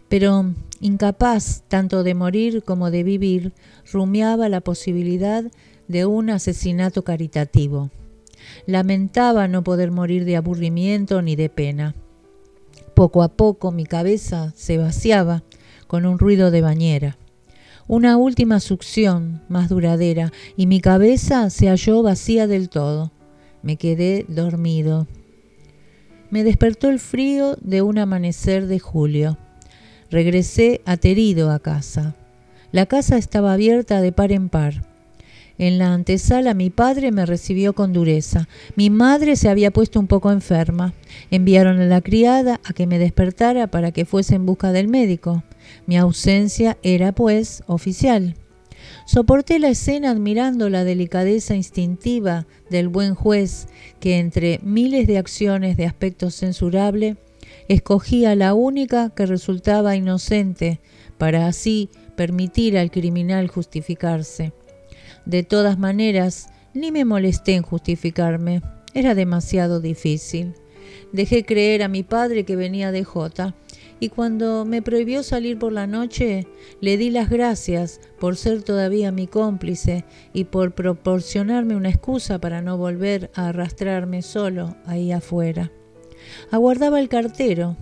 pero incapaz tanto de morir como de vivir, rumiaba la posibilidad de un asesinato caritativo. Lamentaba no poder morir de aburrimiento ni de pena. Poco a poco mi cabeza se vaciaba con un ruido de bañera. Una última succión más duradera y mi cabeza se halló vacía del todo. Me quedé dormido. Me despertó el frío de un amanecer de julio. Regresé aterido a casa. La casa estaba abierta de par en par. En la antesala mi padre me recibió con dureza. Mi madre se había puesto un poco enferma. Enviaron a la criada a que me despertara para que fuese en busca del médico. Mi ausencia era, pues, oficial. Soporté la escena admirando la delicadeza instintiva del buen juez que, entre miles de acciones de aspecto censurable, escogía la única que resultaba inocente para así permitir al criminal justificarse. De todas maneras, ni me molesté en justificarme. Era demasiado difícil. Dejé creer a mi padre que venía de Jota, y cuando me prohibió salir por la noche, le di las gracias por ser todavía mi cómplice y por proporcionarme una excusa para no volver a arrastrarme solo ahí afuera. Aguardaba el cartero.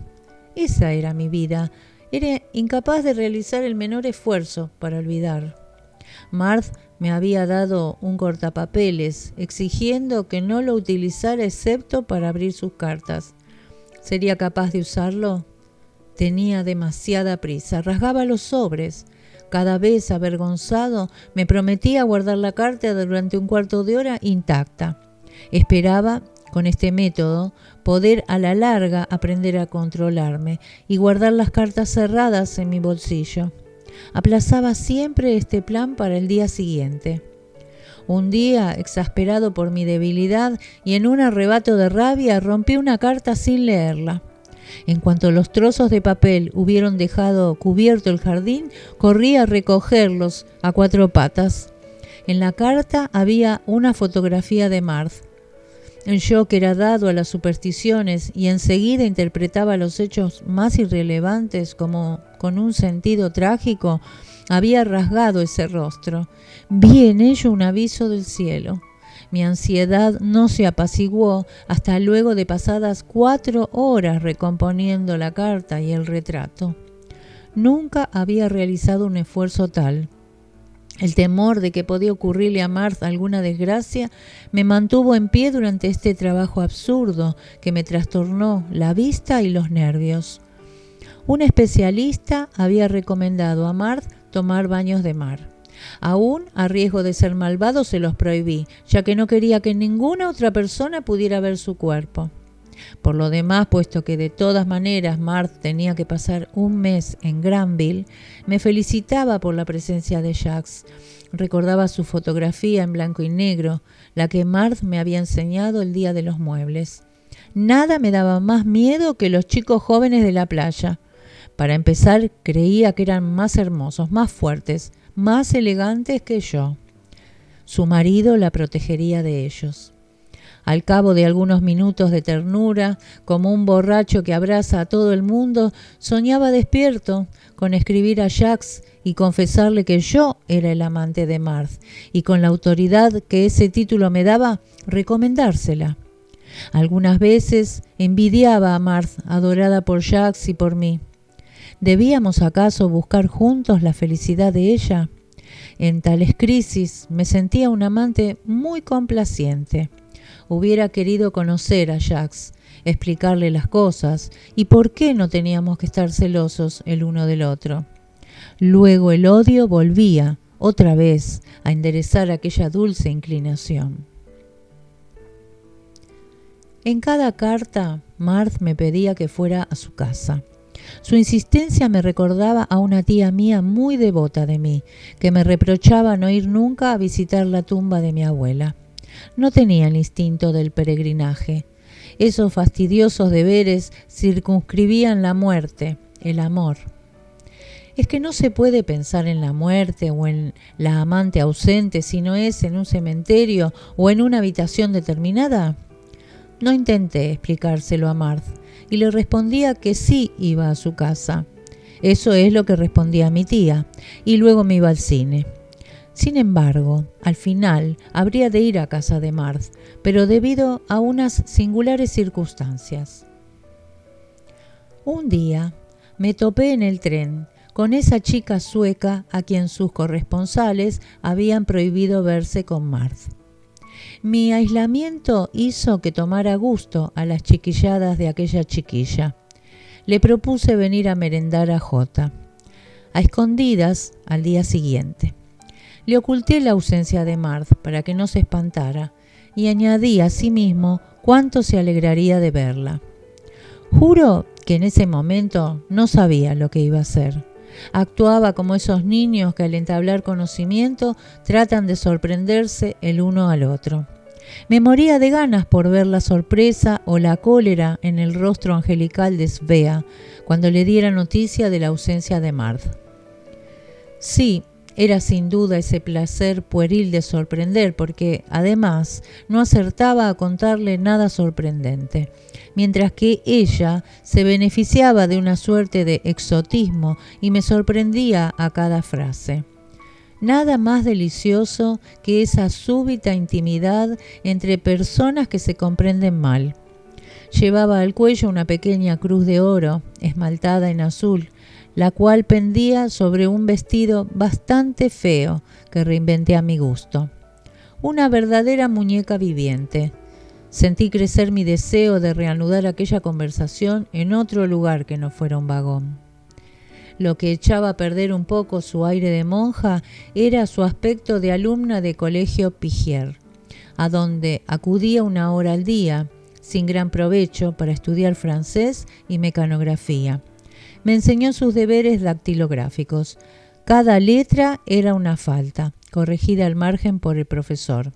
Esa era mi vida. Era incapaz de realizar el menor esfuerzo para olvidar. Marthe me había dado un cortapapeles, exigiendo que no lo utilizara excepto para abrir sus cartas. ¿Sería capaz de usarlo? Tenía demasiada prisa. Rasgaba los sobres. Cada vez, avergonzado, me prometía guardar la carta durante un cuarto de hora intacta. Esperaba, con este método, poder a la larga aprender a controlarme y guardar las cartas cerradas en mi bolsillo. Aplazaba siempre este plan para el día siguiente. Un día, exasperado por mi debilidad y en un arrebato de rabia, rompí una carta sin leerla. En cuanto los trozos de papel hubieron dejado cubierto el jardín, corrí a recogerlos a 4 patas. En la carta había una fotografía de Marthe. Yo, que era dado a las supersticiones y enseguida interpretaba los hechos más irrelevantes como con un sentido trágico, había rasgado ese rostro. Vi en ello un aviso del cielo. Mi ansiedad no se apaciguó hasta luego de pasadas 4 horas recomponiendo la carta y el retrato. Nunca había realizado un esfuerzo tal. El temor de que podía ocurrirle a Marthe alguna desgracia me mantuvo en pie durante este trabajo absurdo que me trastornó la vista y los nervios. Un especialista había recomendado a Marthe tomar baños de mar. Aún a riesgo de ser malvado se los prohibí, ya que no quería que ninguna otra persona pudiera ver su cuerpo. Por lo demás, puesto que de todas maneras Marthe tenía que pasar un mes en Granville, me felicitaba por la presencia de Jacques. Recordaba su fotografía en blanco y negro, la que Marthe me había enseñado el día de los muebles. Nada me daba más miedo que los chicos jóvenes de la playa. Para empezar, creía que eran más hermosos, más fuertes, más elegantes que yo. Su marido la protegería de ellos. Al cabo de algunos minutos de ternura, como un borracho que abraza a todo el mundo, soñaba despierto con escribir a Jacques y confesarle que yo era el amante de Marthe, y con la autoridad que ese título me daba, recomendársela. Algunas veces envidiaba a Marthe, adorada por Jacques y por mí. ¿Debíamos acaso buscar juntos la felicidad de ella? En tales crisis me sentía un amante muy complaciente. Hubiera querido conocer a Jacques, explicarle las cosas y por qué no teníamos que estar celosos el uno del otro. Luego el odio volvía, otra vez, a enderezar aquella dulce inclinación. En cada carta, Marthe me pedía que fuera a su casa. Su insistencia me recordaba a una tía mía muy devota de mí, que me reprochaba no ir nunca a visitar la tumba de mi abuela. No tenía el instinto del peregrinaje. Esos fastidiosos deberes circunscribían la muerte, el amor. ¿Es que no se puede pensar en la muerte o en la amante ausente si no es en un cementerio o en una habitación determinada? No intenté explicárselo a Marthe y le respondía que sí iba a su casa. Eso es lo que respondía mi tía, y luego me iba al cine. Sin embargo, al final habría de ir a casa de Marthe, pero debido a unas singulares circunstancias. Un día me topé en el tren con esa chica sueca a quien sus corresponsales habían prohibido verse con Marthe. Mi aislamiento hizo que tomara gusto a las chiquilladas de aquella chiquilla. Le propuse venir a merendar a Jota, a escondidas al día siguiente. Le oculté la ausencia de Marthe para que no se espantara y añadí a sí mismo cuánto se alegraría de verla. Juro que en ese momento no sabía lo que iba a hacer. Actuaba como esos niños que al entablar conocimiento tratan de sorprenderse el uno al otro. Me moría de ganas por ver la sorpresa o la cólera en el rostro angelical de Svea cuando le diera noticia de la ausencia de Marthe. Sí, era sin duda ese placer pueril de sorprender, porque además no acertaba a contarle nada sorprendente, mientras que ella se beneficiaba de una suerte de exotismo y me sorprendía a cada frase. Nada más delicioso que esa súbita intimidad entre personas que se comprenden mal. Llevaba al cuello una pequeña cruz de oro, esmaltada en azul, la cual pendía sobre un vestido bastante feo que reinventé a mi gusto. Una verdadera muñeca viviente. Sentí crecer mi deseo de reanudar aquella conversación en otro lugar que no fuera un vagón. Lo que echaba a perder un poco su aire de monja era su aspecto de alumna de colegio Pigier, a donde acudía 1 hora al día, sin gran provecho, para estudiar francés y mecanografía. Me enseñó sus deberes dactilográficos. Cada letra era una falta, corregida al margen por el profesor.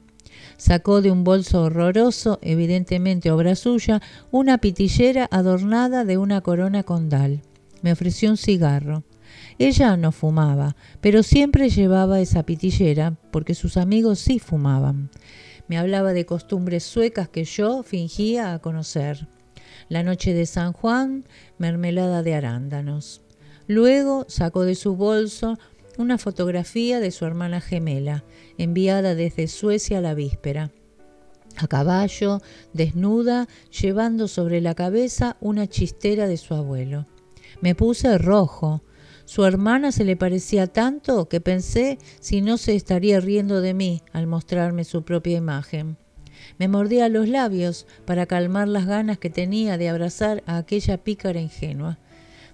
Sacó de un bolso horroroso, evidentemente obra suya, una pitillera adornada de una corona condal. Me ofreció un cigarro. Ella no fumaba, pero siempre llevaba esa pitillera porque sus amigos sí fumaban. Me hablaba de costumbres suecas que yo fingía conocer. La noche de San Juan, mermelada de arándanos. Luego sacó de su bolso una fotografía de su hermana gemela, enviada desde Suecia la víspera. A caballo, desnuda, llevando sobre la cabeza una chistera de su abuelo. Me puse rojo. Su hermana se le parecía tanto que pensé si no se estaría riendo de mí al mostrarme su propia imagen. Me mordía los labios para calmar las ganas que tenía de abrazar a aquella pícara ingenua.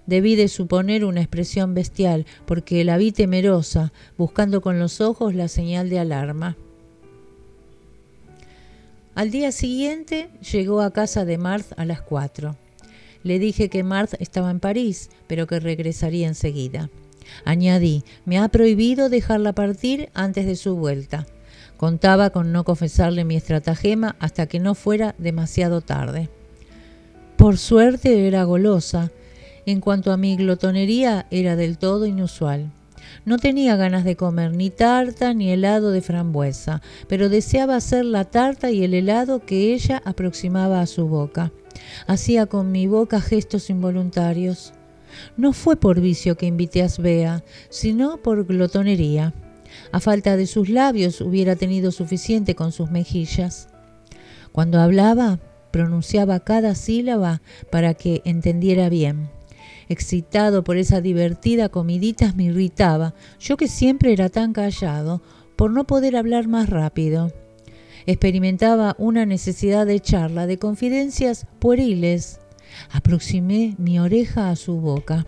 Debí de suponer una expresión bestial, porque la vi temerosa, buscando con los ojos la señal de alarma. Al día siguiente llegó a casa de Marthe a las 4. Le dije que Marthe estaba en París, pero que regresaría enseguida. Añadí, me ha prohibido dejarla partir antes de su vuelta. Contaba con no confesarle mi estratagema hasta que no fuera demasiado tarde. Por suerte era golosa. En cuanto a mi glotonería, era del todo inusual. No tenía ganas de comer ni tarta ni helado de frambuesa, pero deseaba hacer la tarta y el helado que ella aproximaba a su boca. Hacía con mi boca gestos involuntarios. No fue por vicio que invité a Svea, sino por glotonería. A falta de sus labios hubiera tenido suficiente con sus mejillas. Cuando hablaba, pronunciaba cada sílaba para que entendiera bien. Excitado por esa divertida comidita me irritaba, yo que siempre era tan callado, por no poder hablar más rápido. Experimentaba una necesidad de charla, de confidencias pueriles. Aproximé mi oreja a su boca.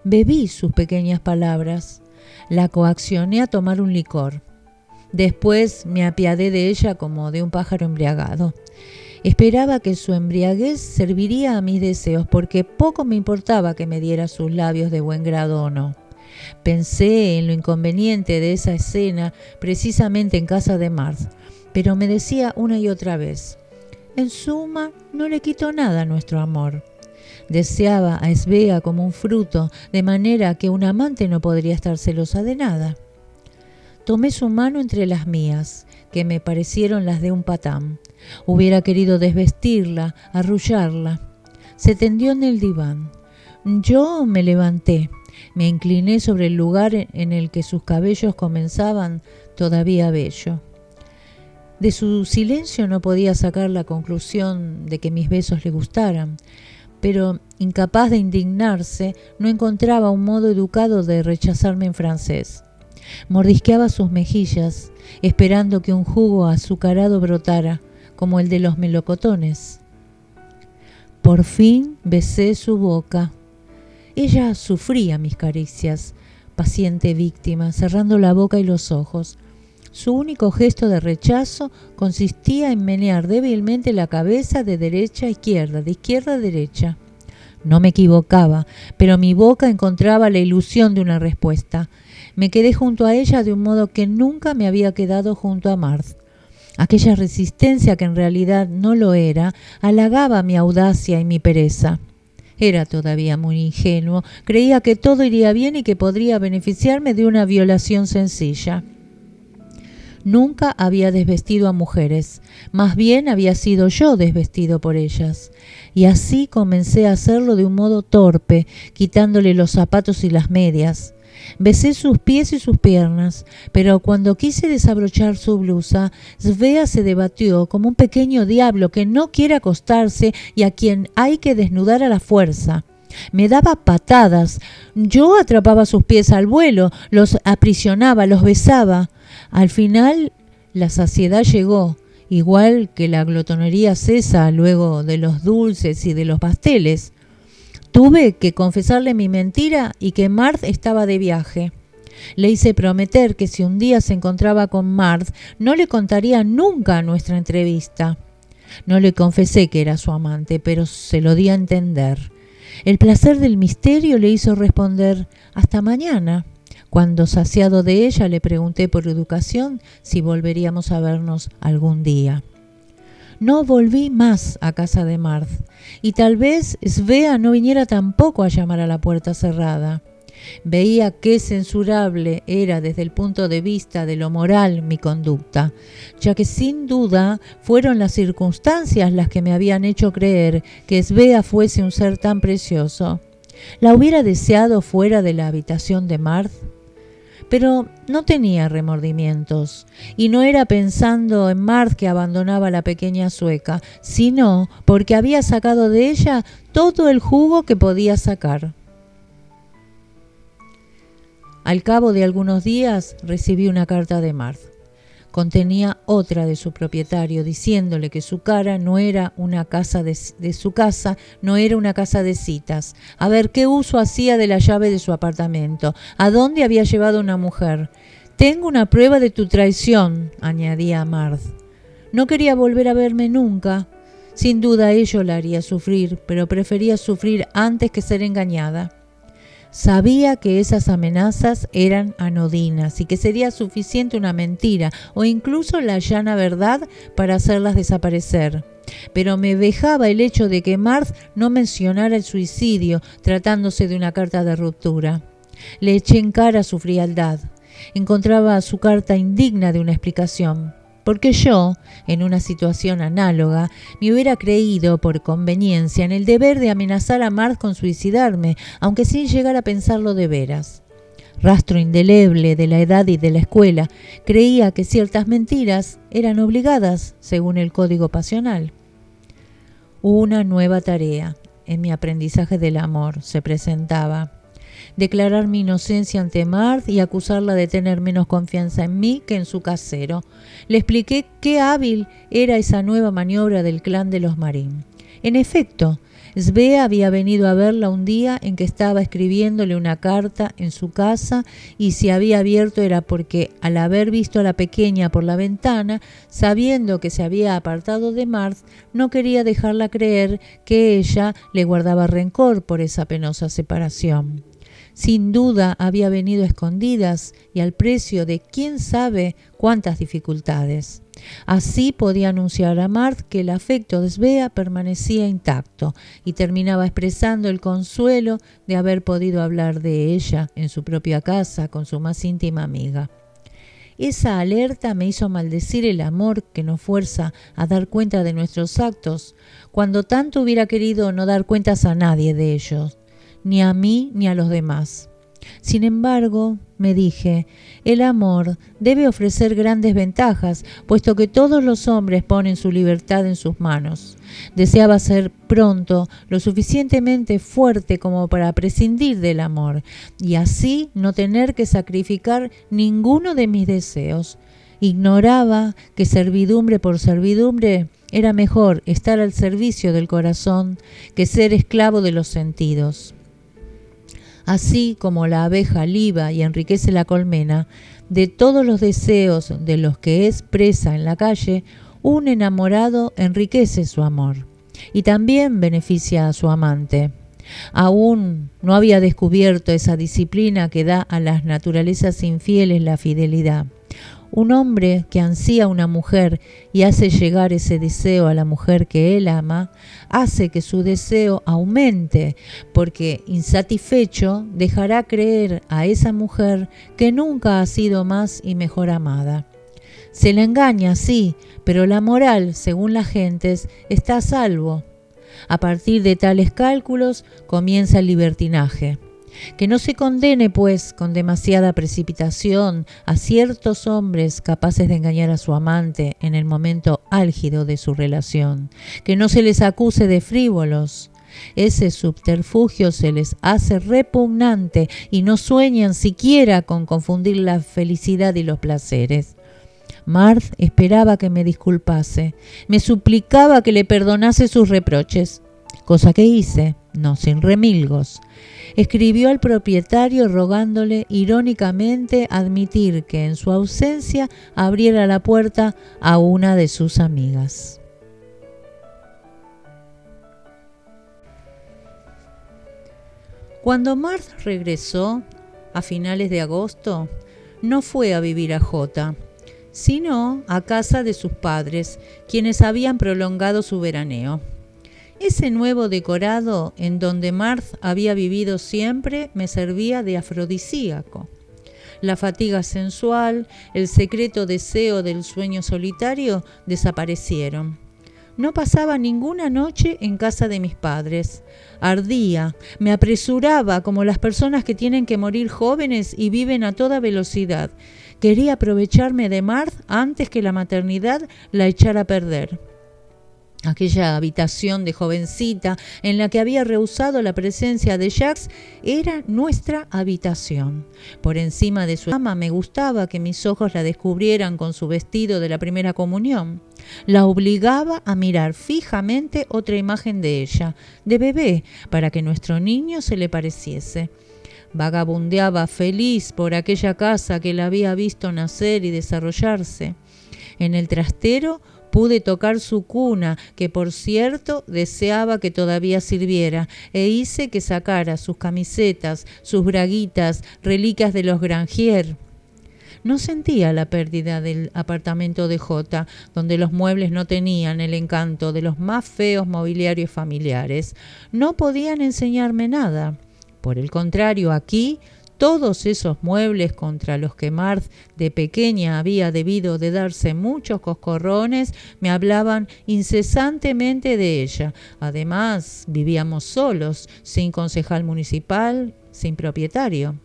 Bebí sus pequeñas palabras. La coaccioné a tomar un licor. Después me apiadé de ella como de un pájaro embriagado. Esperaba que su embriaguez serviría a mis deseos, porque poco me importaba que me diera sus labios de buen grado o no. Pensé en lo inconveniente de esa escena precisamente en casa de Marth, pero me decía una y otra vez: en suma, no le quitó nada a nuestro amor. Deseaba a Svea como un fruto, de manera que un amante no podría estar celosa de nada. Tomé su mano entre las mías, que me parecieron las de un patán. Hubiera querido desvestirla, arrullarla. Se tendió en el diván. Yo me levanté, me incliné sobre el lugar en el que sus cabellos comenzaban todavía bello. De su silencio no podía sacar la conclusión de que mis besos le gustaran, pero incapaz de indignarse, no encontraba un modo educado de rechazarme en francés. Mordisqueaba sus mejillas, esperando que un jugo azucarado brotara, como el de los melocotones. Por fin besé su boca. Ella sufría mis caricias, paciente víctima, cerrando la boca y los ojos. Su único gesto de rechazo consistía en menear débilmente la cabeza de derecha a izquierda, de izquierda a derecha. No me equivocaba, pero mi boca encontraba la ilusión de una respuesta. Me quedé junto a ella de un modo que nunca me había quedado junto a Marth. Aquella resistencia, que en realidad no lo era, halagaba mi audacia y mi pereza. Era todavía muy ingenuo, creía que todo iría bien y que podría beneficiarme de una violación sencilla. Nunca había desvestido a mujeres, más bien había sido yo desvestido por ellas. Y así comencé a hacerlo de un modo torpe, quitándole los zapatos y las medias. Besé sus pies y sus piernas, pero cuando quise desabrochar su blusa, Svea se debatió como un pequeño diablo que no quiere acostarse y a quien hay que desnudar a la fuerza. Me daba patadas, yo atrapaba sus pies al vuelo, los aprisionaba, los besaba. Al final la saciedad llegó, igual que la glotonería cesa luego de los dulces y de los pasteles. Tuve que confesarle mi mentira y que Marth estaba de viaje. Le hice prometer que si un día se encontraba con Marth, no le contaría nunca nuestra entrevista. No le confesé que era su amante, pero se lo di a entender. El placer del misterio le hizo responder: hasta mañana. Cuando, saciado de ella, le pregunté por educación si volveríamos a vernos algún día. No volví más a casa de Marth, y tal vez Svea no viniera tampoco a llamar a la puerta cerrada. Veía qué censurable era desde el punto de vista de lo moral mi conducta, ya que sin duda fueron las circunstancias las que me habían hecho creer que Svea fuese un ser tan precioso. ¿La hubiera deseado fuera de la habitación de Marth? Pero no tenía remordimientos, y no era pensando en Marth que abandonaba a la pequeña sueca, sino porque había sacado de ella todo el jugo que podía sacar. Al cabo de algunos días recibí una carta de Marth. Contenía otra de su propietario, diciéndole que su cara no era una casa de su casa, no era una casa de citas. A ver qué uso hacía de la llave de su apartamento, a dónde había llevado una mujer. Tengo una prueba de tu traición, añadía Marth. No quería volver a verme nunca. Sin duda ello la haría sufrir, pero prefería sufrir antes que ser engañada. Sabía que esas amenazas eran anodinas y que sería suficiente una mentira o incluso la llana verdad para hacerlas desaparecer. Pero me vejaba el hecho de que Marth no mencionara el suicidio tratándose de una carta de ruptura. Le eché en cara su frialdad. Encontraba su carta indigna de una explicación, porque yo, en una situación análoga, me hubiera creído por conveniencia en el deber de amenazar a Marth con suicidarme, aunque sin llegar a pensarlo de veras. Rastro indeleble de la edad y de la escuela, creía que ciertas mentiras eran obligadas según el código pasional. Una nueva tarea en mi aprendizaje del amor se presentaba. Declarar mi inocencia ante Marth y acusarla de tener menos confianza en mí que en su casero. Le expliqué qué hábil era esa nueva maniobra del clan de los Marín. En efecto, Svea había venido a verla un día en que estaba escribiéndole una carta en su casa y si había abierto era porque, al haber visto a la pequeña por la ventana, sabiendo que se había apartado de Marth, no quería dejarla creer que ella le guardaba rencor por esa penosa separación. Sin duda había venido a escondidas y al precio de quién sabe cuántas dificultades. Así podía anunciar a Marth que el afecto de Svea permanecía intacto y terminaba expresando el consuelo de haber podido hablar de ella en su propia casa con su más íntima amiga. Esa alerta me hizo maldecir el amor que nos fuerza a dar cuenta de nuestros actos, cuando tanto hubiera querido no dar cuentas a nadie de ellos, ni a mí ni a los demás. Sin embargo, me dije, el amor debe ofrecer grandes ventajas, puesto que todos los hombres ponen su libertad en sus manos. Deseaba ser pronto lo suficientemente fuerte como para prescindir del amor, y así no tener que sacrificar ninguno de mis deseos. Ignoraba que servidumbre por servidumbre era mejor estar al servicio del corazón que ser esclavo de los sentidos. Así como la abeja liba y enriquece la colmena, de todos los deseos de los que es presa en la calle, un enamorado enriquece su amor y también beneficia a su amante. Aún no había descubierto esa disciplina que da a las naturalezas infieles la fidelidad. Un hombre que ansía a una mujer y hace llegar ese deseo a la mujer que él ama, hace que su deseo aumente, porque insatisfecho dejará creer a esa mujer que nunca ha sido más y mejor amada. Se la engaña, sí, pero la moral, según las gentes, está a salvo. A partir de tales cálculos comienza el libertinaje. Que no se condene, pues, con demasiada precipitación a ciertos hombres capaces de engañar a su amante en el momento álgido de su relación. Que no se les acuse de frívolos. Ese subterfugio se les hace repugnante y no sueñan siquiera con confundir la felicidad y los placeres. Marth esperaba que me disculpase, me suplicaba que le perdonase sus reproches, cosa que hice, no sin remilgos. Escribió al propietario rogándole irónicamente admitir que en su ausencia abriera la puerta a una de sus amigas. Cuando Marth regresó a finales de agosto, no fue a vivir a Jota, sino a casa de sus padres, quienes habían prolongado su veraneo. Ese nuevo decorado en donde Marth había vivido siempre me servía de afrodisíaco. La fatiga sensual, el secreto deseo del sueño solitario desaparecieron. No pasaba ninguna noche en casa de mis padres. Ardía, me apresuraba como las personas que tienen que morir jóvenes y viven a toda velocidad. Quería aprovecharme de Marth antes que la maternidad la echara a perder. Aquella habitación de jovencita en la que había rehusado la presencia de Jacques era nuestra habitación. Por encima de su cama me gustaba que mis ojos la descubrieran con su vestido de la primera comunión. La obligaba a mirar fijamente otra imagen de ella, de bebé, para que nuestro niño se le pareciese. Vagabundeaba feliz por aquella casa que la había visto nacer y desarrollarse. En el trastero pude tocar su cuna, que por cierto deseaba que todavía sirviera, e hice que sacara sus camisetas, sus braguitas, reliquias de los Grangier. No sentía la pérdida del apartamento de Jota, donde los muebles no tenían el encanto de los más feos mobiliarios familiares. No podían enseñarme nada. Por el contrario, aquí todos esos muebles contra los que Marth de pequeña había debido de darse muchos coscorrones me hablaban incesantemente de ella. Además, vivíamos solos, sin concejal municipal, sin propietario.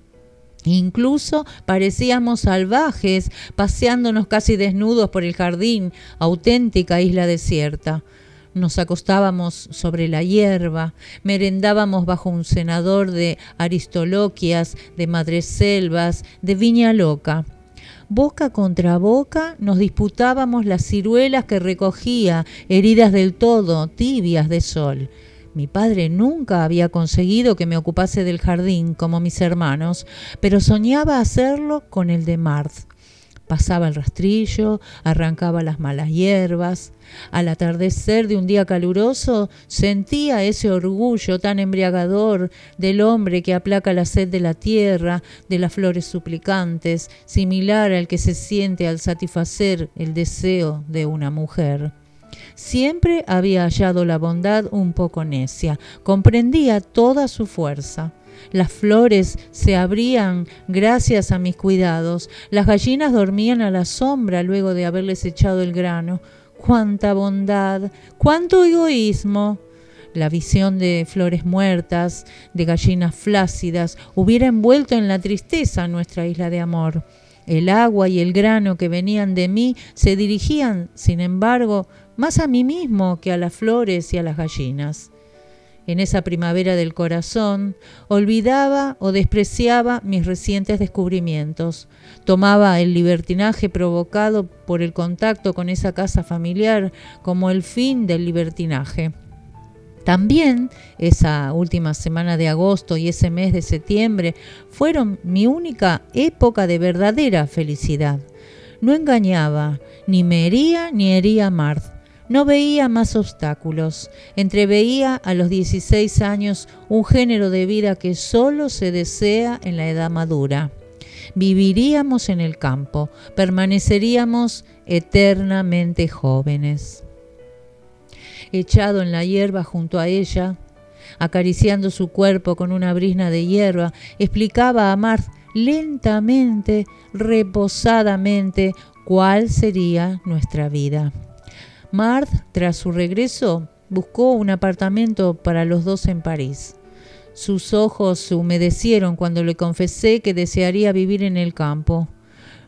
Incluso parecíamos salvajes, paseándonos casi desnudos por el jardín, auténtica isla desierta. Nos acostábamos sobre la hierba, merendábamos bajo un cenador de aristoloquias, de madreselvas, de viña loca. Boca contra boca nos disputábamos las ciruelas que recogía, heridas del todo, tibias de sol. Mi padre nunca había conseguido que me ocupase del jardín como mis hermanos, pero soñaba hacerlo con el de Marth. Pasaba el rastrillo, arrancaba las malas hierbas. Al atardecer de un día caluroso, sentía ese orgullo tan embriagador del hombre que aplaca la sed de la tierra, de las flores suplicantes, similar al que se siente al satisfacer el deseo de una mujer. Siempre había hallado la bondad un poco necia, comprendía toda su fuerza. Las flores se abrían gracias a mis cuidados, las gallinas dormían a la sombra luego de haberles echado el grano. ¡Cuánta bondad! ¡Cuánto egoísmo! La visión de flores muertas, de gallinas flácidas, hubiera envuelto en la tristeza nuestra isla de amor. El agua y el grano que venían de mí se dirigían, sin embargo, más a mí mismo que a las flores y a las gallinas. En esa primavera del corazón, olvidaba o despreciaba mis recientes descubrimientos. Tomaba el libertinaje provocado por el contacto con esa casa familiar como el fin del libertinaje. También esa última semana de agosto y ese mes de septiembre fueron mi única época de verdadera felicidad. No engañaba, ni me hería ni hería a Marth. No veía más obstáculos. Entreveía a los 16 años un género de vida que solo se desea en la edad madura. Viviríamos en el campo, permaneceríamos eternamente jóvenes. Echado en la hierba junto a ella, acariciando su cuerpo con una brizna de hierba, explicaba a Marth lentamente, reposadamente, cuál sería nuestra vida. Marth, tras su regreso, buscó un apartamento para los dos en París. Sus ojos se humedecieron cuando le confesé que desearía vivir en el campo.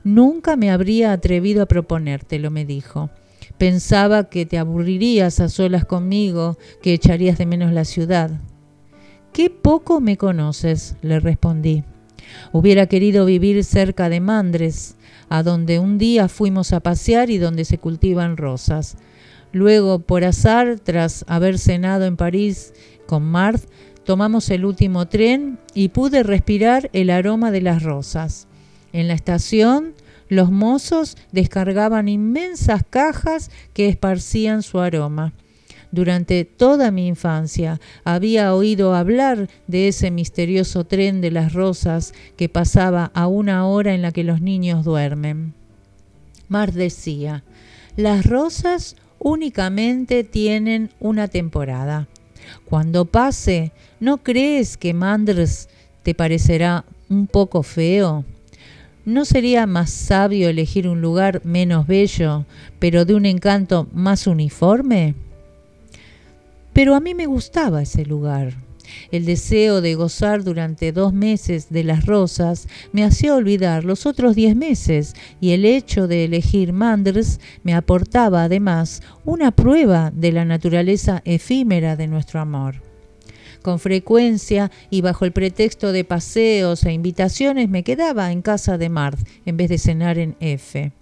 Nunca me habría atrevido a proponértelo, me dijo. Pensaba que te aburrirías a solas conmigo, que echarías de menos la ciudad. «Qué poco me conoces», le respondí. Hubiera querido vivir cerca de Mandres, a donde un día fuimos a pasear y donde se cultivan rosas. Luego, por azar, tras haber cenado en París con Marth, tomamos el último tren y pude respirar el aroma de las rosas. En la estación, los mozos descargaban inmensas cajas que esparcían su aroma. Durante toda mi infancia había oído hablar de ese misterioso tren de las rosas que pasaba a una hora en la que los niños duermen. Marth decía, las rosas únicamente tienen una temporada. Cuando pase, ¿no crees que Mandres te parecerá un poco feo? ¿No sería más sabio elegir un lugar menos bello, pero de un encanto más uniforme? Pero a mí me gustaba ese lugar. El deseo de gozar durante 2 meses de las rosas me hacía olvidar los otros 10 meses y el hecho de elegir Mandres me aportaba además una prueba de la naturaleza efímera de nuestro amor. Con frecuencia y bajo el pretexto de paseos e invitaciones me quedaba en casa de Marth en vez de cenar en F.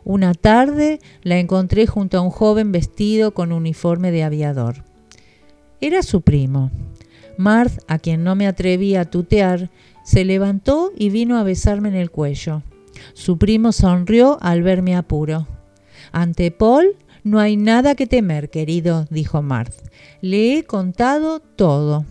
Una tarde la encontré junto a un joven vestido con uniforme de aviador. Era su primo. Marth, a quien no me atreví a tutear, se levantó y vino a besarme en el cuello. Su primo sonrió al ver mi apuro. Ante Paul no hay nada que temer, querido, dijo Marth. Le he contado todo.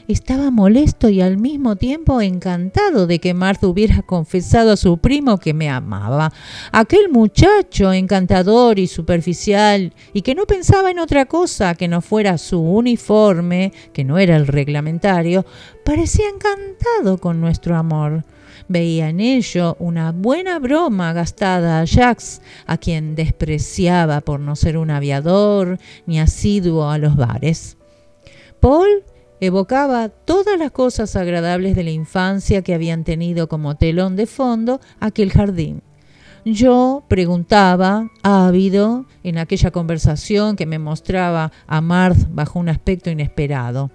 Estaba molesto y al mismo tiempo encantado de que Martha hubiera confesado a su primo que me amaba. Aquel muchacho encantador y superficial y que no pensaba en otra cosa que no fuera su uniforme, que no era el reglamentario, parecía encantado con nuestro amor. Veía en ello una buena broma gastada a Jacques, a quien despreciaba por no ser un aviador ni asiduo a los bares. Paul evocaba todas las cosas agradables de la infancia que habían tenido como telón de fondo aquel jardín. Yo preguntaba, ávido, en aquella conversación que me mostraba a Martha bajo un aspecto inesperado.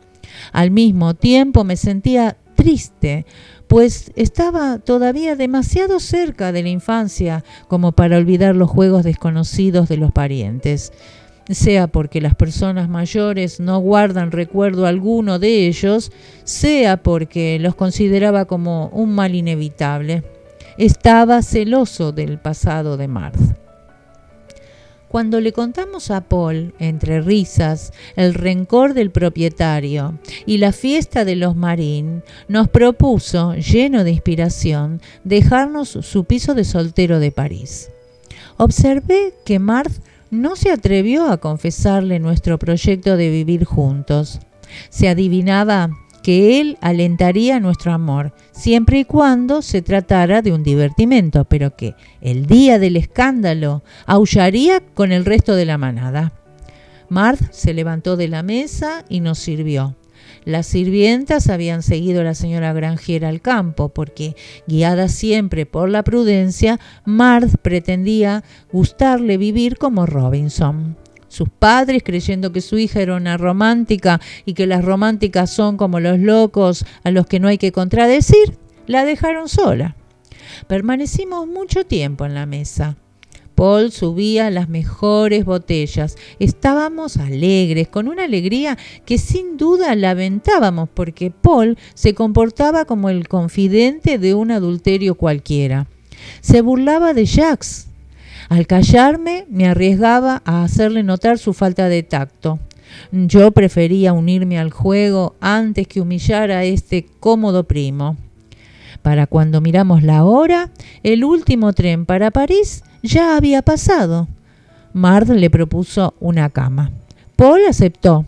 Al mismo tiempo me sentía triste, pues estaba todavía demasiado cerca de la infancia como para olvidar los juegos desconocidos de los parientes. Sea porque las personas mayores no guardan recuerdo alguno de ellos, sea porque los consideraba como un mal inevitable. Estaba celoso del pasado de Martha. Cuando le contamos a Paul, entre risas, el rencor del propietario y la fiesta de los Marín, nos propuso, lleno de inspiración, dejarnos su piso de soltero de París. Observé que Martha no se atrevió a confesarle nuestro proyecto de vivir juntos. Se adivinaba que él alentaría nuestro amor, siempre y cuando se tratara de un divertimento, pero que el día del escándalo aullaría con el resto de la manada. Martha se levantó de la mesa y nos sirvió. Las sirvientas habían seguido a la señora Grangier al campo porque, guiada siempre por la prudencia, Martha pretendía gustarle vivir como Robinson. Sus padres, creyendo que su hija era una romántica y que las románticas son como los locos a los que no hay que contradecir, la dejaron sola. Permanecimos mucho tiempo en la mesa. Paul subía las mejores botellas. Estábamos alegres, con una alegría que sin duda lamentábamos porque Paul se comportaba como el confidente de un adulterio cualquiera. Se burlaba de Jacques. Al callarme, me arriesgaba a hacerle notar su falta de tacto. Yo prefería unirme al juego antes que humillar a este cómodo primo. Para cuando miramos la hora, el último tren para París ya había pasado. Martha le propuso una cama. Paul aceptó.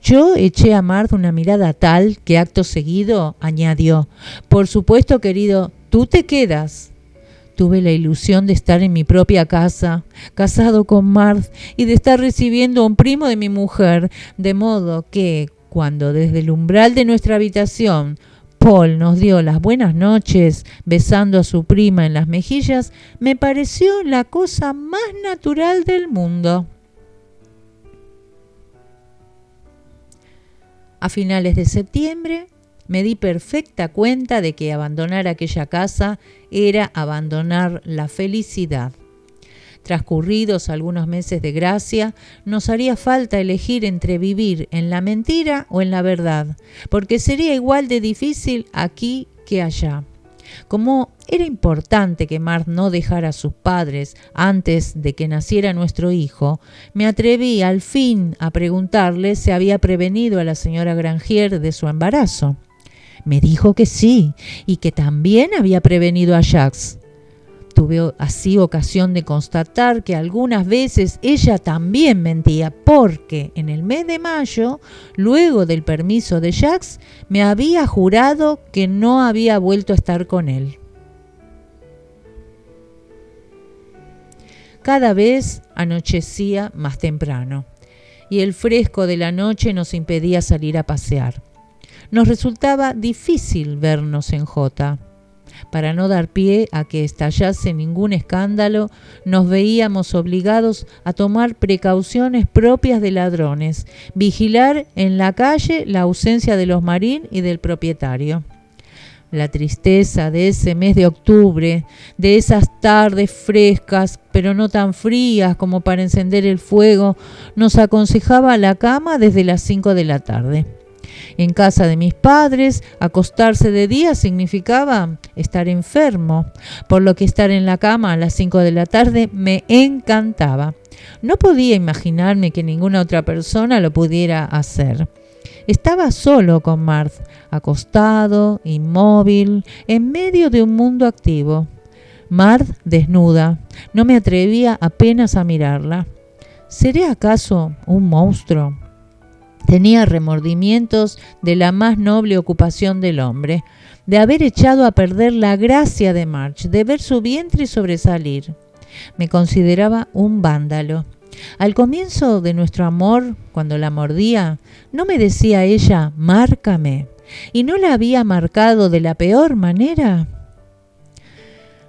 Yo eché a Martha una mirada tal que acto seguido añadió: «Por supuesto, querido, tú te quedas». Tuve la ilusión de estar en mi propia casa, casado con Martha, y de estar recibiendo a un primo de mi mujer, de modo que, cuando desde el umbral de nuestra habitación Paul nos dio las buenas noches, besando a su prima en las mejillas, me pareció la cosa más natural del mundo. A finales de septiembre, me di perfecta cuenta de que abandonar aquella casa era abandonar la felicidad. Transcurridos algunos meses de gracia, nos haría falta elegir entre vivir en la mentira o en la verdad, porque sería igual de difícil aquí que allá. Como era importante que Martha no dejara a sus padres antes de que naciera nuestro hijo, me atreví al fin a preguntarle si había prevenido a la señora Grangier de su embarazo. Me dijo que sí, y que también había prevenido a Jacques. Tuve así ocasión de constatar que algunas veces ella también mentía, porque en el mes de mayo, luego del permiso de Jacques, me había jurado que no había vuelto a estar con él. Cada vez anochecía más temprano, y el fresco de la noche nos impedía salir a pasear. Nos resultaba difícil vernos en Jota. Para no dar pie a que estallase ningún escándalo, nos veíamos obligados a tomar precauciones propias de ladrones, vigilar en la calle la ausencia de los Marín y del propietario. La tristeza de ese mes de octubre, de esas tardes frescas, pero no tan frías como para encender el fuego, nos aconsejaba la cama desde las 5 de la tarde. En casa de mis padres, acostarse de día significaba estar enfermo, por lo que estar en la cama a las 5 de la tarde me encantaba. No podía imaginarme que ninguna otra persona lo pudiera hacer. Estaba solo con Marth, acostado, inmóvil, en medio de un mundo activo. Marth desnuda. No me atrevía apenas a mirarla. ¿Seré acaso un monstruo? Tenía remordimientos de la más noble ocupación del hombre, de haber echado a perder la gracia de March, de ver su vientre sobresalir. Me consideraba un vándalo. Al comienzo de nuestro amor, cuando la mordía, no me decía ella, márcame, y no la había marcado de la peor manera.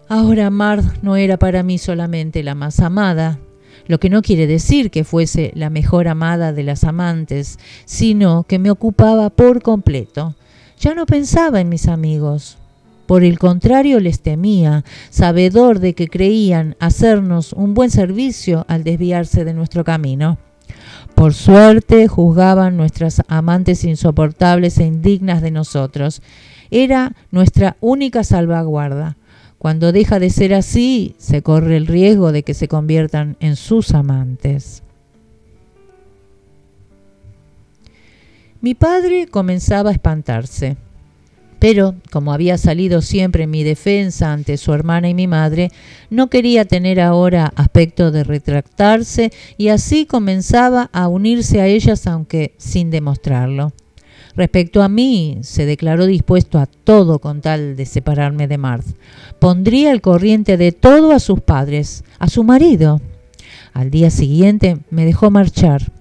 Ahora Marth no era para mí solamente la más amada, lo que no quiere decir que fuese la mejor amada de las amantes, sino que me ocupaba por completo. Ya no pensaba en mis amigos. Por el contrario, les temía, sabedor de que creían hacernos un buen servicio al desviarse de nuestro camino. Por suerte, juzgaban nuestras amantes insoportables e indignas de nosotros. Era nuestra única salvaguarda. Cuando deja de ser así, se corre el riesgo de que se conviertan en sus amantes. Mi padre comenzaba a espantarse. Pero, como había salido siempre en mi defensa ante su hermana y mi madre, no quería tener ahora aspecto de retractarse y así comenzaba a unirse a ellas, aunque sin demostrarlo. Respecto a mí, se declaró dispuesto a todo con tal de separarme de Marth. Pondría al corriente de todo a sus padres, a su marido. Al día siguiente me dejó marchar.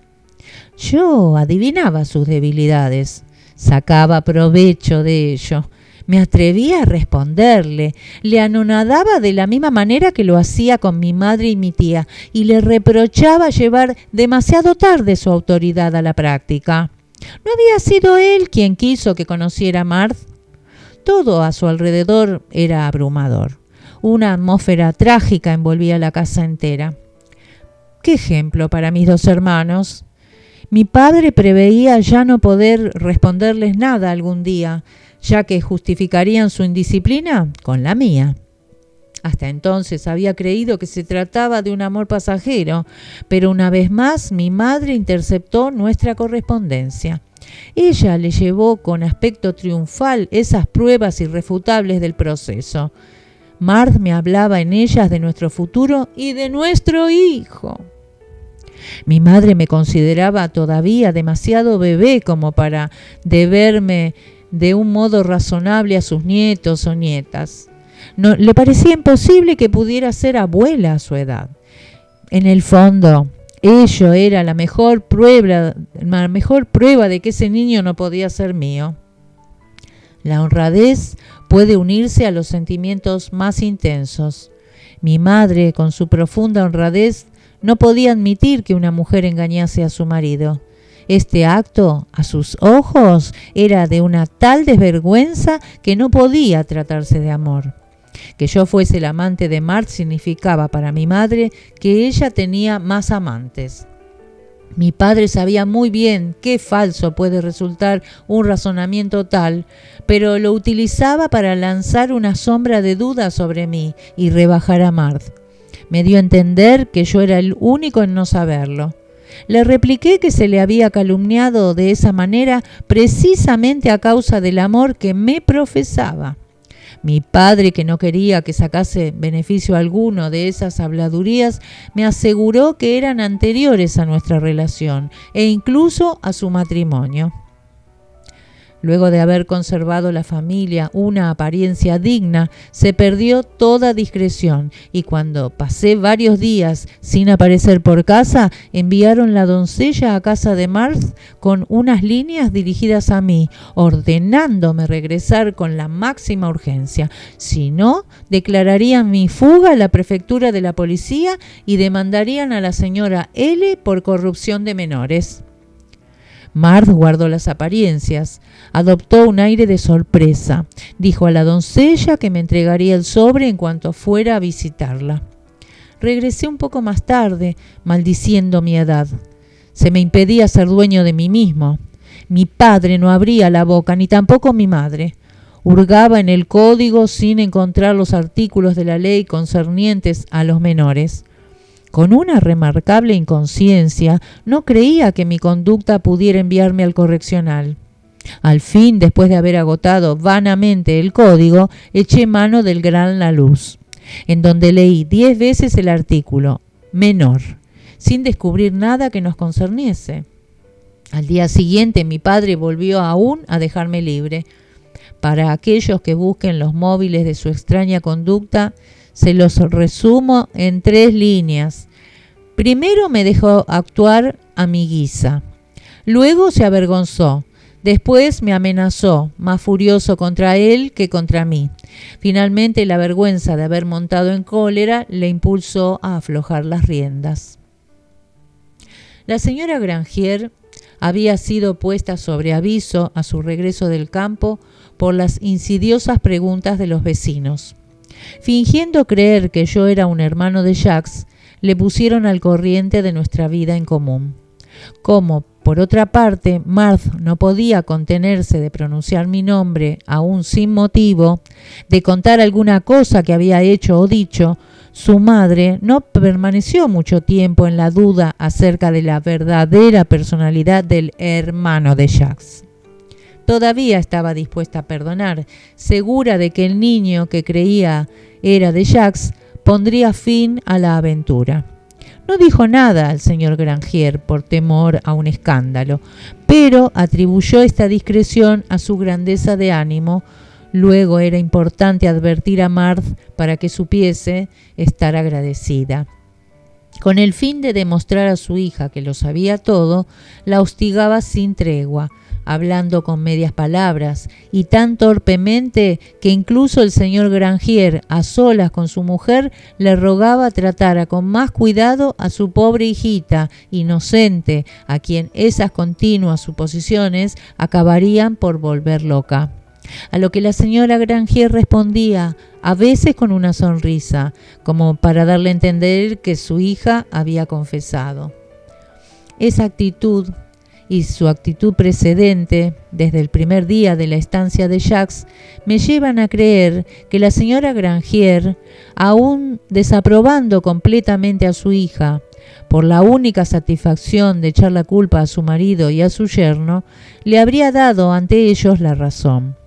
Yo adivinaba sus debilidades. Sacaba provecho de ello. Me atrevía a responderle. Le anonadaba de la misma manera que lo hacía con mi madre y mi tía, y le reprochaba llevar demasiado tarde su autoridad a la práctica. ¿No había sido él quien quiso que conociera a Marth? Todo a su alrededor era abrumador. Una atmósfera trágica envolvía la casa entera. ¿Qué ejemplo para mis dos hermanos? Mi padre preveía ya no poder responderles nada algún día, ya que justificarían su indisciplina con la mía. Hasta entonces había creído que se trataba de un amor pasajero, pero una vez más mi madre interceptó nuestra correspondencia. Ella le llevó con aspecto triunfal esas pruebas irrefutables del proceso. Marth me hablaba en ellas de nuestro futuro y de nuestro hijo. Mi madre me consideraba todavía demasiado bebé como para deberme de un modo razonable a sus nietos o nietas. No, le parecía imposible que pudiera ser abuela a su edad. En el fondo, ello era la mejor prueba de que ese niño no podía ser mío. La honradez puede unirse a los sentimientos más intensos. Mi madre, con su profunda honradez, no podía admitir que una mujer engañase a su marido. Este acto, a sus ojos, era de una tal desvergüenza que no podía tratarse de amor. Que yo fuese el amante de Marth significaba para mi madre que ella tenía más amantes. Mi padre sabía muy bien qué falso puede resultar un razonamiento tal, pero lo utilizaba para lanzar una sombra de duda sobre mí y rebajar a Marth. Me dio a entender que yo era el único en no saberlo. Le repliqué que se le había calumniado de esa manera precisamente a causa del amor que me profesaba. Mi padre, que no quería que sacase beneficio alguno de esas habladurías, me aseguró que eran anteriores a nuestra relación e incluso a su matrimonio. Luego de haber conservado la familia una apariencia digna, se perdió toda discreción y cuando pasé varios días sin aparecer por casa, enviaron la doncella a casa de Marth con unas líneas dirigidas a mí, ordenándome regresar con la máxima urgencia. Si no, declararían mi fuga a la prefectura de la policía y demandarían a la señora L por corrupción de menores. Marth guardó las apariencias, adoptó un aire de sorpresa, dijo a la doncella que me entregaría el sobre en cuanto fuera a visitarla. Regresé un poco más tarde, maldiciendo mi edad. Se me impedía ser dueño de mí mismo. Mi padre no abría la boca, ni tampoco mi madre. Hurgaba en el código sin encontrar los artículos de la ley concernientes a los menores. Con una remarcable inconsciencia, no creía que mi conducta pudiera enviarme al correccional. Al fin, después de haber agotado vanamente el código, eché mano del Gran Larousse, en donde leí 10 veces el artículo menor, sin descubrir nada que nos concerniese. Al día siguiente mi padre volvió aún a dejarme libre. Para aquellos que busquen los móviles de su extraña conducta, se los resumo en 3 líneas. Primero me dejó actuar a mi guisa. Luego se avergonzó. Después me amenazó, más furioso contra él que contra mí. Finalmente la vergüenza de haber montado en cólera le impulsó a aflojar las riendas. La señora Grangier había sido puesta sobre aviso a su regreso del campo por las insidiosas preguntas de los vecinos. Fingiendo creer que yo era un hermano de Jacques, le pusieron al corriente de nuestra vida en común. Como, por otra parte, Marthe no podía contenerse de pronunciar mi nombre, aún sin motivo, de contar alguna cosa que había hecho o dicho, su madre no permaneció mucho tiempo en la duda acerca de la verdadera personalidad del hermano de Jacques. Todavía estaba dispuesta a perdonar, segura de que el niño que creía era de Jacques pondría fin a la aventura. No dijo nada al señor Grangier por temor a un escándalo, pero atribuyó esta discreción a su grandeza de ánimo. Luego era importante advertir a Marthe para que supiese estar agradecida. Con el fin de demostrar a su hija que lo sabía todo, la hostigaba sin tregua, hablando con medias palabras y tan torpemente que incluso el señor Grangier, a solas con su mujer, le rogaba tratara con más cuidado a su pobre hijita inocente, a quien esas continuas suposiciones acabarían por volver loca. A lo que la señora Grangier respondía, a veces con una sonrisa, como para darle a entender que su hija había confesado. Esa actitud y su actitud precedente, desde el primer día de la estancia de Jacques, me llevan a creer que la señora Grangier, aún desaprobando completamente a su hija, por la única satisfacción de echar la culpa a su marido y a su yerno, le habría dado ante ellos la razón.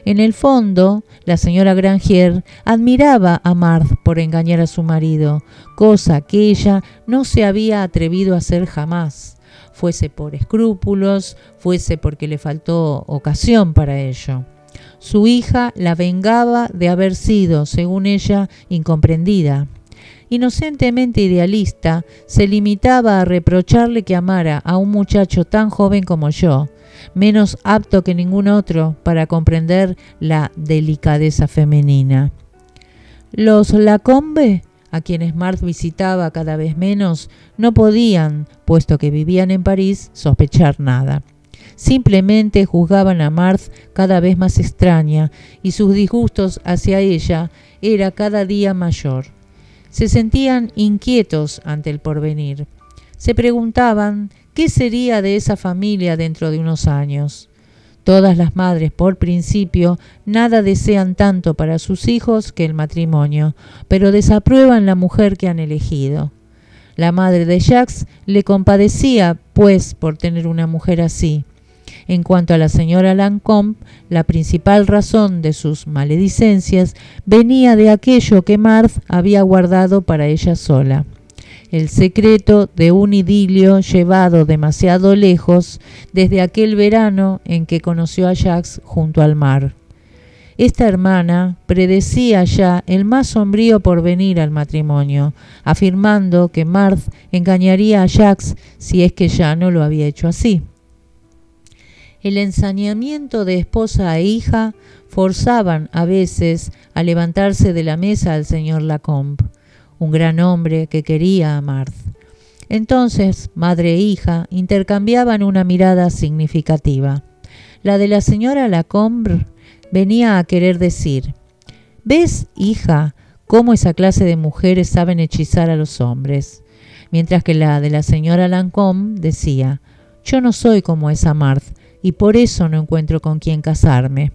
En el fondo, la señora Grangier admiraba a Marthe por engañar a su marido, cosa que ella no se había atrevido a hacer jamás, fuese por escrúpulos, fuese porque le faltó ocasión para ello. Su hija la vengaba de haber sido, según ella, incomprendida. Inocentemente idealista, se limitaba a reprocharle que amara a un muchacho tan joven como yo, menos apto que ningún otro para comprender la delicadeza femenina. Los Lacombe, a quienes Marthe visitaba cada vez menos, no podían, puesto que vivían en París, sospechar nada. Simplemente juzgaban a Marthe cada vez más extraña y sus disgustos hacia ella era cada día mayor. Se sentían inquietos ante el porvenir. Se preguntaban qué sería de esa familia dentro de unos años. Todas las madres, por principio, nada desean tanto para sus hijos que el matrimonio, pero desaprueban la mujer que han elegido. La madre de Jacques le compadecía, pues, por tener una mujer así. En cuanto a la señora Lacombe, la principal razón de sus maledicencias venía de aquello que Marthe había guardado para ella sola. El secreto de un idilio llevado demasiado lejos desde aquel verano en que conoció a Jacques junto al mar. Esta hermana predecía ya el más sombrío porvenir al matrimonio, afirmando que Marthe engañaría a Jacques si es que ya no lo había hecho así. El ensañamiento de esposa e hija forzaban a veces a levantarse de la mesa al señor Lacombe, un gran hombre que quería a Marthe. Entonces, madre e hija intercambiaban una mirada significativa. La de la señora Lacombe venía a querer decir: «¿Ves, hija, cómo esa clase de mujeres saben hechizar a los hombres?», mientras que la de la señora Lacombe decía: «Yo no soy como esa Marthe y por eso no encuentro con quién casarme».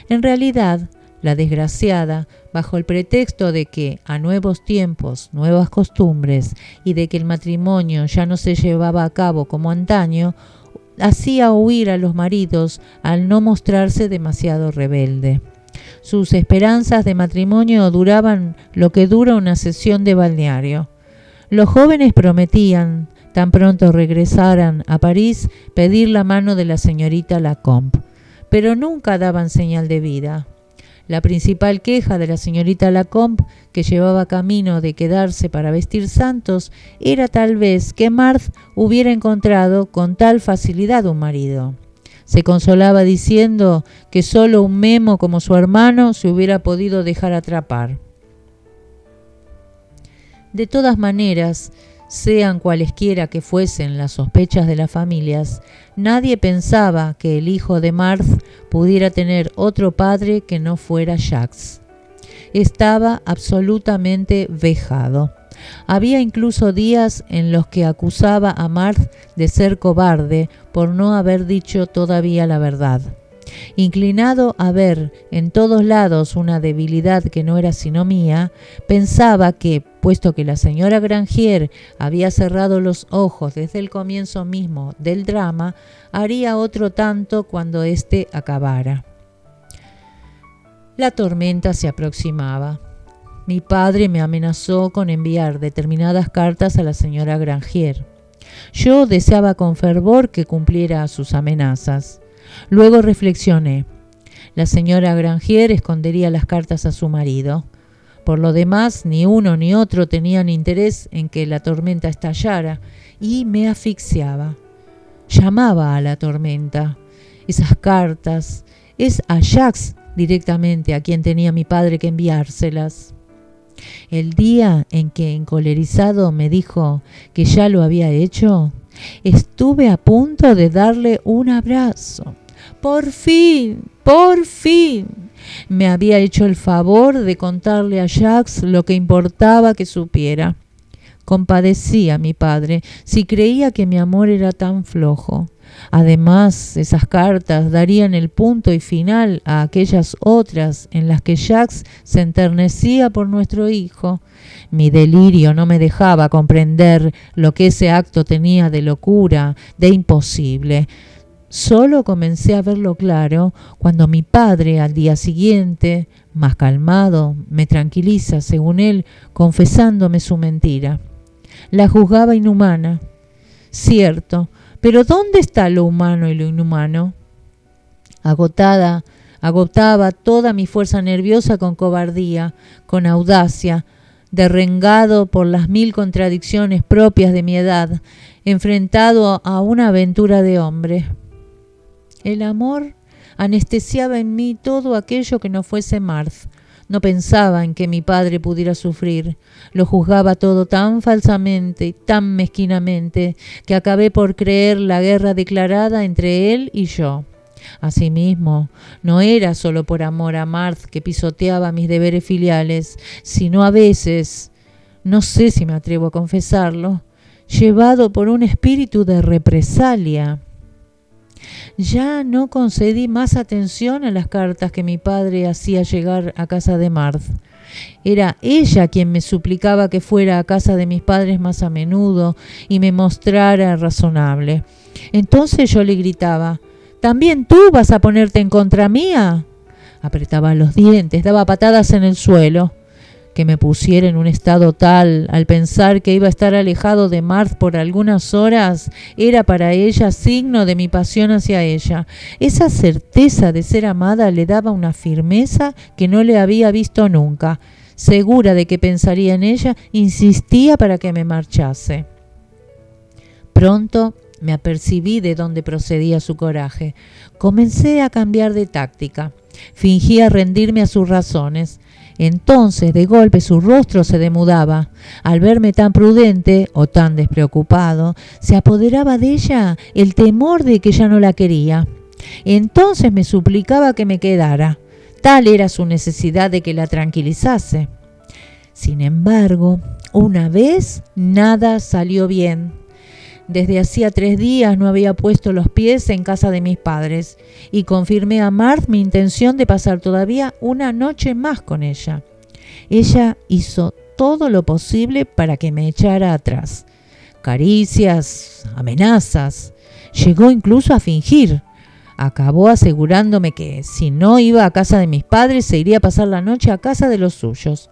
En realidad, la desgraciada, bajo el pretexto de que a nuevos tiempos, nuevas costumbres y de que el matrimonio ya no se llevaba a cabo como antaño, hacía huir a los maridos al no mostrarse demasiado rebelde. Sus esperanzas de matrimonio duraban lo que dura una sesión de balneario. Los jóvenes prometían, tan pronto regresaran a París, pedir la mano de la señorita Lacombe, pero nunca daban señal de vida. La principal queja de la señorita Lacombe, que llevaba camino de quedarse para vestir santos, era tal vez que Marthe hubiera encontrado con tal facilidad un marido. Se consolaba diciendo que solo un memo como su hermano se hubiera podido dejar atrapar. De todas maneras, sean cualesquiera que fuesen las sospechas de las familias, nadie pensaba que el hijo de Marthe pudiera tener otro padre que no fuera Jacques. Estaba absolutamente vejado. Había incluso días en los que acusaba a Marthe de ser cobarde por no haber dicho todavía la verdad. Inclinado a ver en todos lados una debilidad que no era sino mía, pensaba que, puesto que la señora Grangier había cerrado los ojos desde el comienzo mismo del drama, haría otro tanto cuando éste acabara. La tormenta se aproximaba. Mi padre me amenazó con enviar determinadas cartas a la señora Grangier. Yo deseaba con fervor que cumpliera sus amenazas. Luego reflexioné. La señora Grangier escondería las cartas a su marido. Por lo demás, ni uno ni otro tenían interés en que la tormenta estallara, y me asfixiaba. Llamaba a la tormenta. Esas cartas, es a Jacques directamente a quien tenía mi padre que enviárselas. El día en que, encolerizado, me dijo que ya lo había hecho, estuve a punto de darle un abrazo. Por fin, me había hecho el favor de contarle a Jacques lo que importaba que supiera. Compadecí a mi padre si creía que mi amor era tan flojo. Además, esas cartas darían el punto y final a aquellas otras en las que Jacques se enternecía por nuestro hijo. Mi delirio no me dejaba comprender lo que ese acto tenía de locura, de imposible. Solo comencé a verlo claro cuando mi padre, al día siguiente, más calmado, me tranquiliza, según él, confesándome su mentira. La juzgaba inhumana. Cierto, pero ¿dónde está lo humano y lo inhumano? Agotaba toda mi fuerza nerviosa con cobardía, con audacia, derrengado por las 1000 contradicciones propias de mi edad, enfrentado a una aventura de hombre. El amor anestesiaba en mí todo aquello que no fuese Marthe. No pensaba en que mi padre pudiera sufrir. Lo juzgaba todo tan falsamente y tan mezquinamente que acabé por creer la guerra declarada entre él y yo. Asimismo, no era solo por amor a Marthe que pisoteaba mis deberes filiales, sino a veces, no sé si me atrevo a confesarlo, llevado por un espíritu de represalia. Ya no concedí más atención a las cartas que mi padre hacía llegar a casa de Marthe. Era ella quien me suplicaba que fuera a casa de mis padres más a menudo y me mostrara razonable. Entonces yo le gritaba: ¿también tú vas a ponerte en contra mía? Apretaba los dientes, daba patadas en el suelo. Que me pusiera en un estado tal al pensar que iba a estar alejado de Marthe por algunas horas era para ella signo de mi pasión hacia ella. Esa certeza de ser amada le daba una firmeza que no le había visto nunca. Segura de que pensaría en ella, insistía para que me marchase. Pronto me apercibí de dónde procedía su coraje. Comencé a cambiar de táctica. Fingía rendirme a sus razones. Entonces, de golpe, su rostro se demudaba. Al verme tan prudente o tan despreocupado, se apoderaba de ella el temor de que ya no la quería. Entonces me suplicaba que me quedara. Tal era su necesidad de que la tranquilizase. Sin embargo, una vez nada salió bien. Desde hacía 3 días no había puesto los pies en casa de mis padres y confirmé a Marth mi intención de pasar todavía una noche más con ella. Ella hizo todo lo posible para que me echara atrás. Caricias, amenazas, llegó incluso a fingir. Acabó asegurándome que si no iba a casa de mis padres se iría a pasar la noche a casa de los suyos.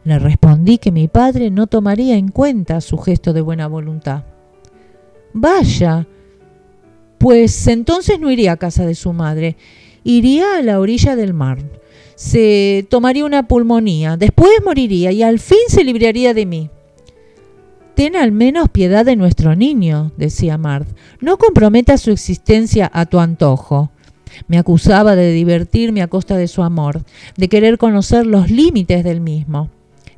Le respondí que mi padre no tomaría en cuenta su gesto de buena voluntad. Vaya, pues entonces no iría a casa de su madre, iría a la orilla del mar. Se tomaría una pulmonía, después moriría y al fin se libraría de mí. Ten al menos piedad de nuestro niño, decía Marth. No comprometas su existencia a tu antojo. Me acusaba de divertirme a costa de su amor, de querer conocer los límites del mismo.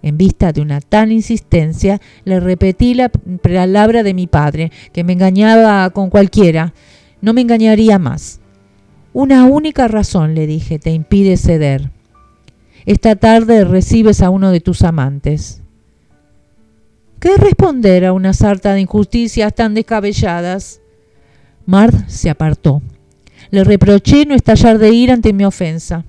En vista de una tal insistencia, le repetí la palabra de mi padre, que me engañaba con cualquiera. No me engañaría más. Una única razón, le dije, te impide ceder. Esta tarde recibes a uno de tus amantes. ¿Qué responder a una sarta de injusticias tan descabelladas? Marth se apartó. Le reproché no estallar de ira ante mi ofensa.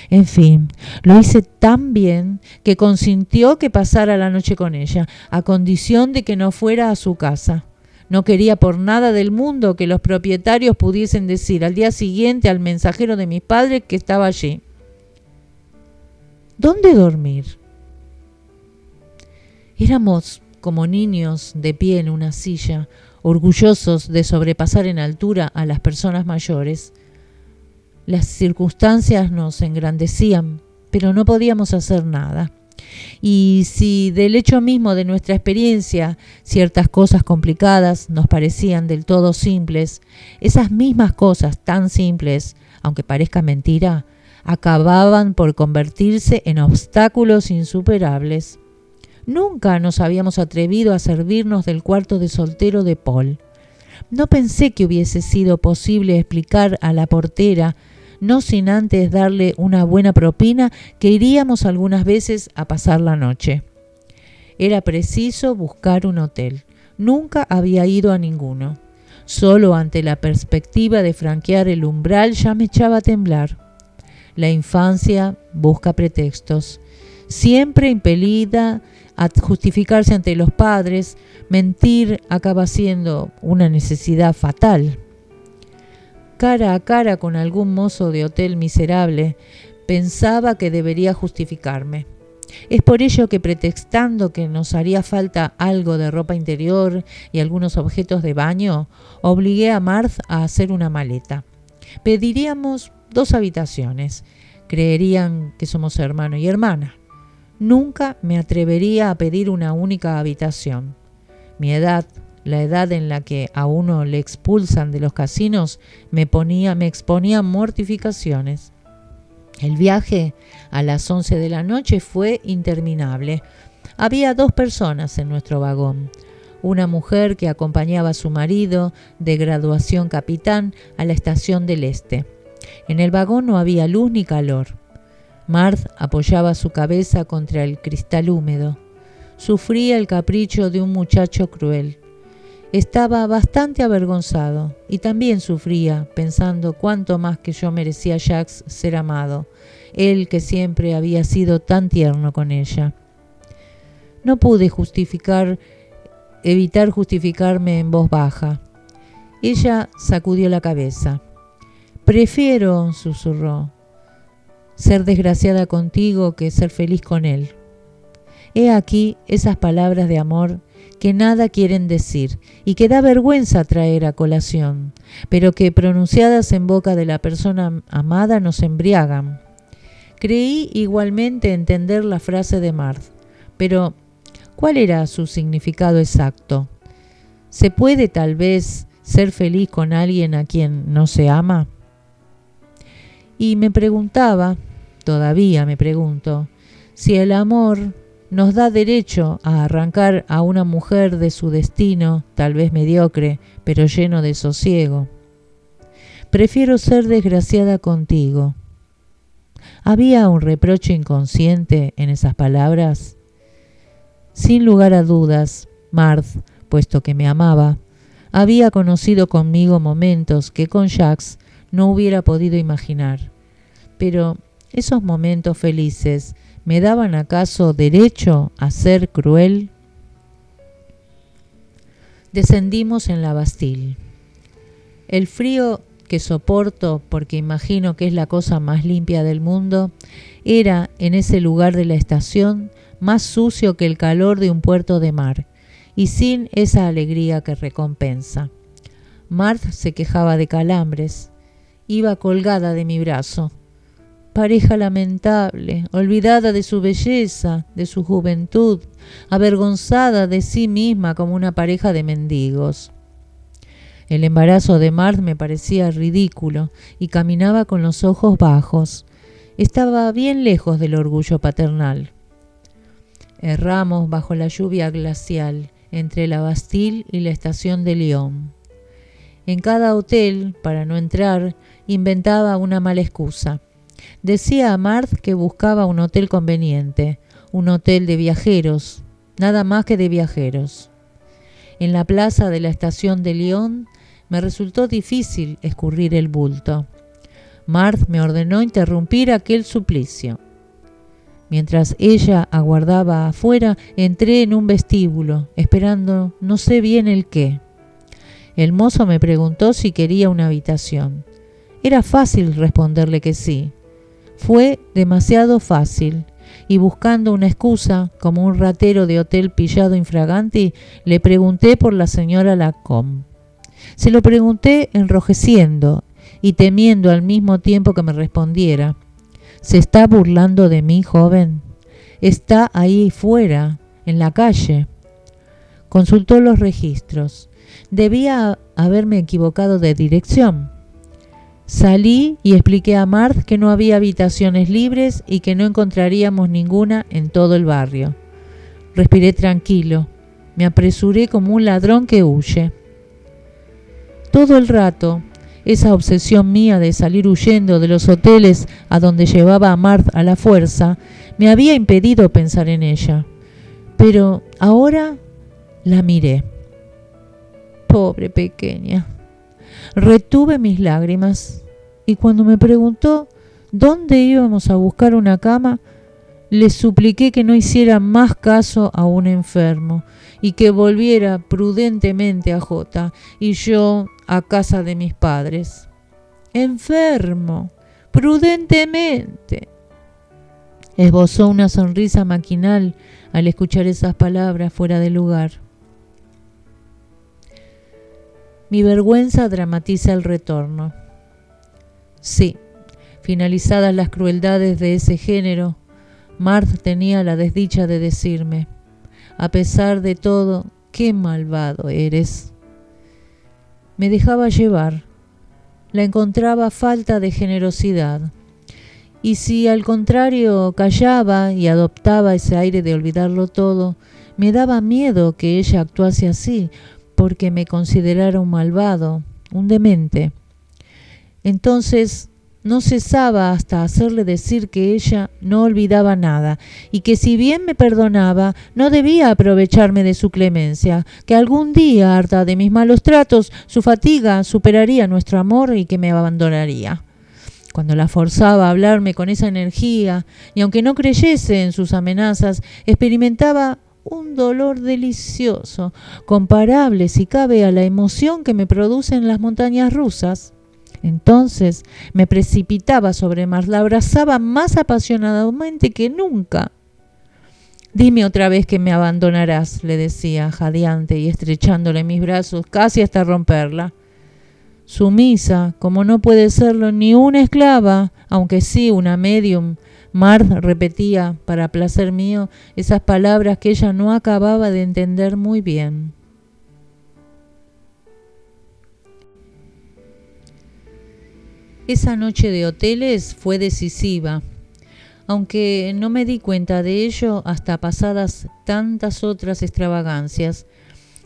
En fin, lo hice tan bien que consintió que pasara la noche con ella, a condición de que no fuera a su casa. No quería por nada del mundo que los propietarios pudiesen decir al día siguiente al mensajero de mis padres que estaba allí. ¿Dónde dormir? Éramos como niños de pie en una silla, orgullosos de sobrepasar en altura a las personas mayores. Las circunstancias nos engrandecían, pero no podíamos hacer nada. Y si del hecho mismo de nuestra experiencia ciertas cosas complicadas nos parecían del todo simples, esas mismas cosas tan simples, aunque parezca mentira, acababan por convertirse en obstáculos insuperables. Nunca nos habíamos atrevido a servirnos del cuarto de soltero de Paul. No pensé que hubiese sido posible explicar a la portera, no sin antes darle una buena propina, que iríamos algunas veces a pasar la noche. Era preciso buscar un hotel. Nunca había ido a ninguno. Solo ante la perspectiva de franquear el umbral ya me echaba a temblar. La infancia busca pretextos. Siempre impelida a justificarse ante los padres, mentir acaba siendo una necesidad fatal. Cara a cara con algún mozo de hotel miserable, pensaba que debería justificarme. Es por ello que, pretextando que nos haría falta algo de ropa interior y algunos objetos de baño, obligué a Marth a hacer una maleta. Pediríamos 2 habitaciones. Creerían que somos hermano y hermana. Nunca me atrevería a pedir una única habitación. Mi edad, la edad en la que a uno le expulsan de los casinos, me exponía a mortificaciones. El viaje a las 11 de la noche fue interminable. Había 2 personas en nuestro vagón. Una mujer que acompañaba a su marido, de graduación capitán, a la estación del Este. En el vagón no había luz ni calor. Marth apoyaba su cabeza contra el cristal húmedo. Sufría el capricho de un muchacho cruel. Estaba bastante avergonzado y también sufría, pensando cuánto más que yo merecía Jacques ser amado, él que siempre había sido tan tierno con ella. No pude evitar justificarme en voz baja. Ella sacudió la cabeza. Prefiero, susurró, ser desgraciada contigo que ser feliz con él. He aquí esas palabras de amor que nada quieren decir y que da vergüenza traer a colación, pero que pronunciadas en boca de la persona amada nos embriagan. Creí igualmente entender la frase de Marth, pero ¿cuál era su significado exacto? ¿Se puede tal vez ser feliz con alguien a quien no se ama? Y me preguntaba, todavía me pregunto, si el amor nos da derecho a arrancar a una mujer de su destino, tal vez mediocre, pero lleno de sosiego. Prefiero ser desgraciada contigo. ¿Había un reproche inconsciente en esas palabras? Sin lugar a dudas, Marth puesto que me amaba, había conocido conmigo momentos que con Jacques no hubiera podido imaginar. Pero esos momentos felices, ¿me daban acaso derecho a ser cruel? Descendimos en la Bastille. El frío que soporto, porque imagino que es la cosa más limpia del mundo, era en ese lugar de la estación más sucio que el calor de un puerto de mar, y sin esa alegría que recompensa. Marthe se quejaba de calambres. Iba colgada de mi brazo. Pareja lamentable, olvidada de su belleza, de su juventud, avergonzada de sí misma como una pareja de mendigos. El embarazo de Marthe me parecía ridículo y caminaba con los ojos bajos. Estaba bien lejos del orgullo paternal. Erramos bajo la lluvia glacial entre la Bastille y la estación de Lyon. En cada hotel, para no entrar, inventaba una mala excusa. Decía a Marthe que buscaba un hotel conveniente, un hotel de viajeros, nada más que de viajeros. En la plaza de la estación de Lyon me resultó difícil escurrir el bulto. Marthe me ordenó interrumpir aquel suplicio. Mientras ella aguardaba afuera, entré en un vestíbulo, esperando no sé bien el qué. El mozo me preguntó si quería una habitación. Era fácil responderle que sí. Fue demasiado fácil, y buscando una excusa, como un ratero de hotel pillado infraganti, le pregunté por la señora Lacombe. Se lo pregunté enrojeciendo y temiendo al mismo tiempo que me respondiera. ¿Se está burlando de mí, joven? Está ahí fuera, en la calle. Consultó los registros. Debía haberme equivocado de dirección. Salí y expliqué a Marthe que no había habitaciones libres y que no encontraríamos ninguna en todo el barrio. Respiré tranquilo. Me apresuré como un ladrón que huye. Todo el rato, esa obsesión mía de salir huyendo de los hoteles a donde llevaba a Marthe a la fuerza, me había impedido pensar en ella. Pero ahora la miré. Pobre pequeña. Retuve mis lágrimas y cuando me preguntó dónde íbamos a buscar una cama, le supliqué que no hiciera más caso a un enfermo y que volviera prudentemente a Jota y yo a casa de mis padres. Enfermo, prudentemente. Esbozó una sonrisa maquinal al escuchar esas palabras fuera de lugar. Mi vergüenza dramatiza el retorno. Sí, finalizadas las crueldades de ese género, Marthe tenía la desdicha de decirme: a pesar de todo, qué malvado eres. Me dejaba llevar. La encontraba falta de generosidad. Y si al contrario callaba y adoptaba ese aire de olvidarlo todo, me daba miedo que ella actuase así, porque me considerara un malvado, un demente. Entonces no cesaba hasta hacerle decir que ella no olvidaba nada y que si bien me perdonaba, no debía aprovecharme de su clemencia, que algún día, harta de mis malos tratos, su fatiga superaría nuestro amor y que me abandonaría. Cuando la forzaba a hablarme con esa energía, y aunque no creyese en sus amenazas, experimentaba un dolor delicioso, comparable si cabe a la emoción que me producen las montañas rusas. Entonces me precipitaba sobre Marthe, la abrazaba más apasionadamente que nunca. Dime otra vez que me abandonarás, le decía, jadeante y estrechándole mis brazos casi hasta romperla. Sumisa, como no puede serlo ni una esclava, aunque sí una medium, Marthe repetía, para placer mío, esas palabras que ella no acababa de entender muy bien. Esa noche de hoteles fue decisiva, aunque no me di cuenta de ello hasta pasadas tantas otras extravagancias.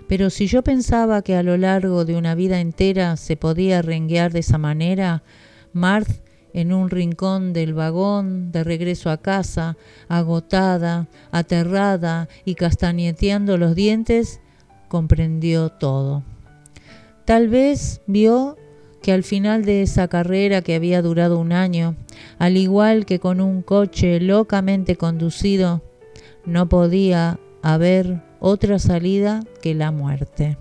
Pero si yo pensaba que a lo largo de una vida entera se podía renguear de esa manera, Marthe, en un rincón del vagón, de regreso a casa, agotada, aterrada y castañeteando los dientes, comprendió todo. Tal vez vio que al final de esa carrera que había durado 1 año, al igual que con un coche locamente conducido, no podía haber otra salida que la muerte.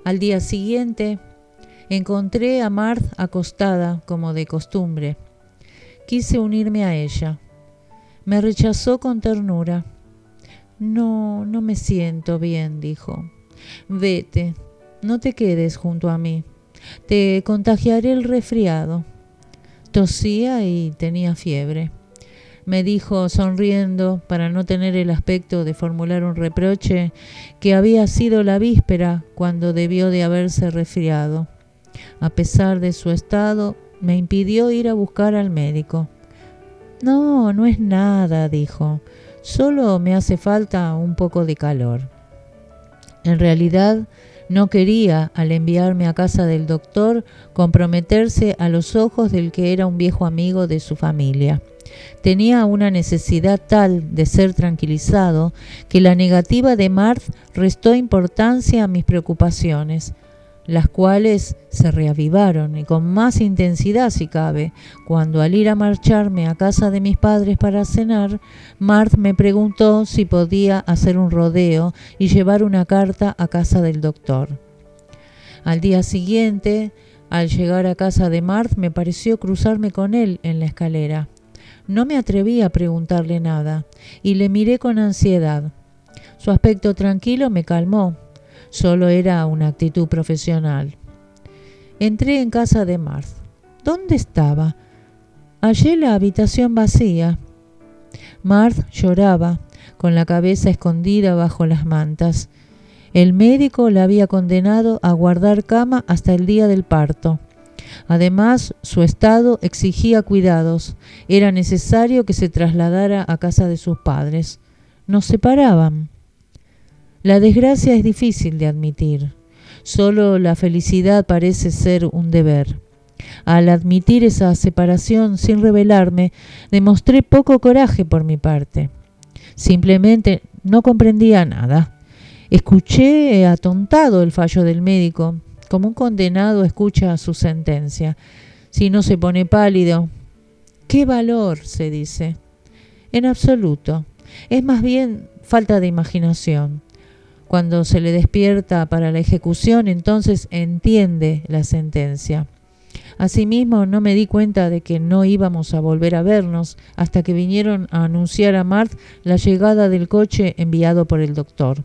Al día siguiente, encontré a Marth acostada, como de costumbre. Quise unirme a ella. Me rechazó con ternura. No me siento bien, dijo. Vete, no te quedes junto a mí. Te contagiaré el resfriado. Tosía y tenía fiebre. Me dijo, sonriendo, para no tener el aspecto de formular un reproche, que había sido la víspera cuando debió de haberse resfriado. A pesar de su estado, me impidió ir a buscar al médico. No es nada, dijo. Solo me hace falta un poco de calor. En realidad, no quería, al enviarme a casa del doctor, comprometerse a los ojos del que era un viejo amigo de su familia. Tenía una necesidad tal de ser tranquilizado que la negativa de Marth restó importancia a mis preocupaciones, las cuales se reavivaron y con más intensidad si cabe, cuando al ir a marcharme a casa de mis padres para cenar, Marth me preguntó si podía hacer un rodeo y llevar una carta a casa del doctor. Al día siguiente, al llegar a casa de Marth, me pareció cruzarme con él en la escalera. No me atreví a preguntarle nada y le miré con ansiedad. Su aspecto tranquilo me calmó. Solo era una actitud profesional. Entré en casa de Marth. ¿Dónde estaba? Hallé la habitación vacía. Marth lloraba, con la cabeza escondida bajo las mantas. El médico la había condenado a guardar cama hasta el día del parto. Además, su estado exigía cuidados. Era necesario que se trasladara a casa de sus padres. Nos separaban. La desgracia es difícil de admitir. Solo la felicidad parece ser un deber. Al admitir esa separación sin rebelarme, demostré poco coraje por mi parte. Simplemente no comprendía nada. Escuché atontado el fallo del médico, como un condenado escucha su sentencia. Si no se pone pálido, ¿qué valor?, se dice. En absoluto. Es más bien falta de imaginación. Cuando se le despierta para la ejecución, entonces entiende la sentencia. Asimismo, no me di cuenta de que no íbamos a volver a vernos hasta que vinieron a anunciar a Marth la llegada del coche enviado por el doctor.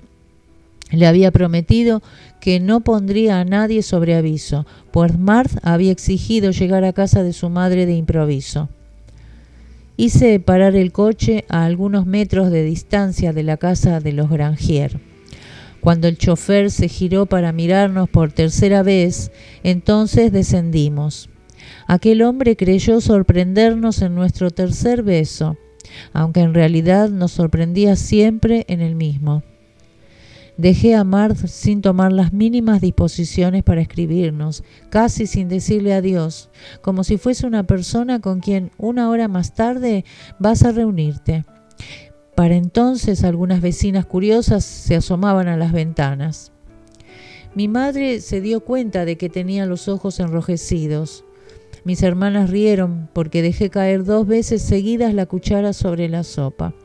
Le había prometido que no pondría a nadie sobre aviso, pues Marth había exigido llegar a casa de su madre de improviso. Hice parar el coche a algunos metros de distancia de la casa de los Grangier. Cuando el chofer se giró para mirarnos por tercera vez, entonces descendimos. Aquel hombre creyó sorprendernos en nuestro tercer beso, aunque en realidad nos sorprendía siempre en el mismo. Dejé a Marth sin tomar las mínimas disposiciones para escribirnos, casi sin decirle adiós, como si fuese una persona con quien 1 hora más tarde vas a reunirte. Para entonces algunas vecinas curiosas se asomaban a las ventanas. Mi madre se dio cuenta de que tenía los ojos enrojecidos. Mis hermanas rieron porque dejé caer 2 veces seguidas la cuchara sobre la sopa.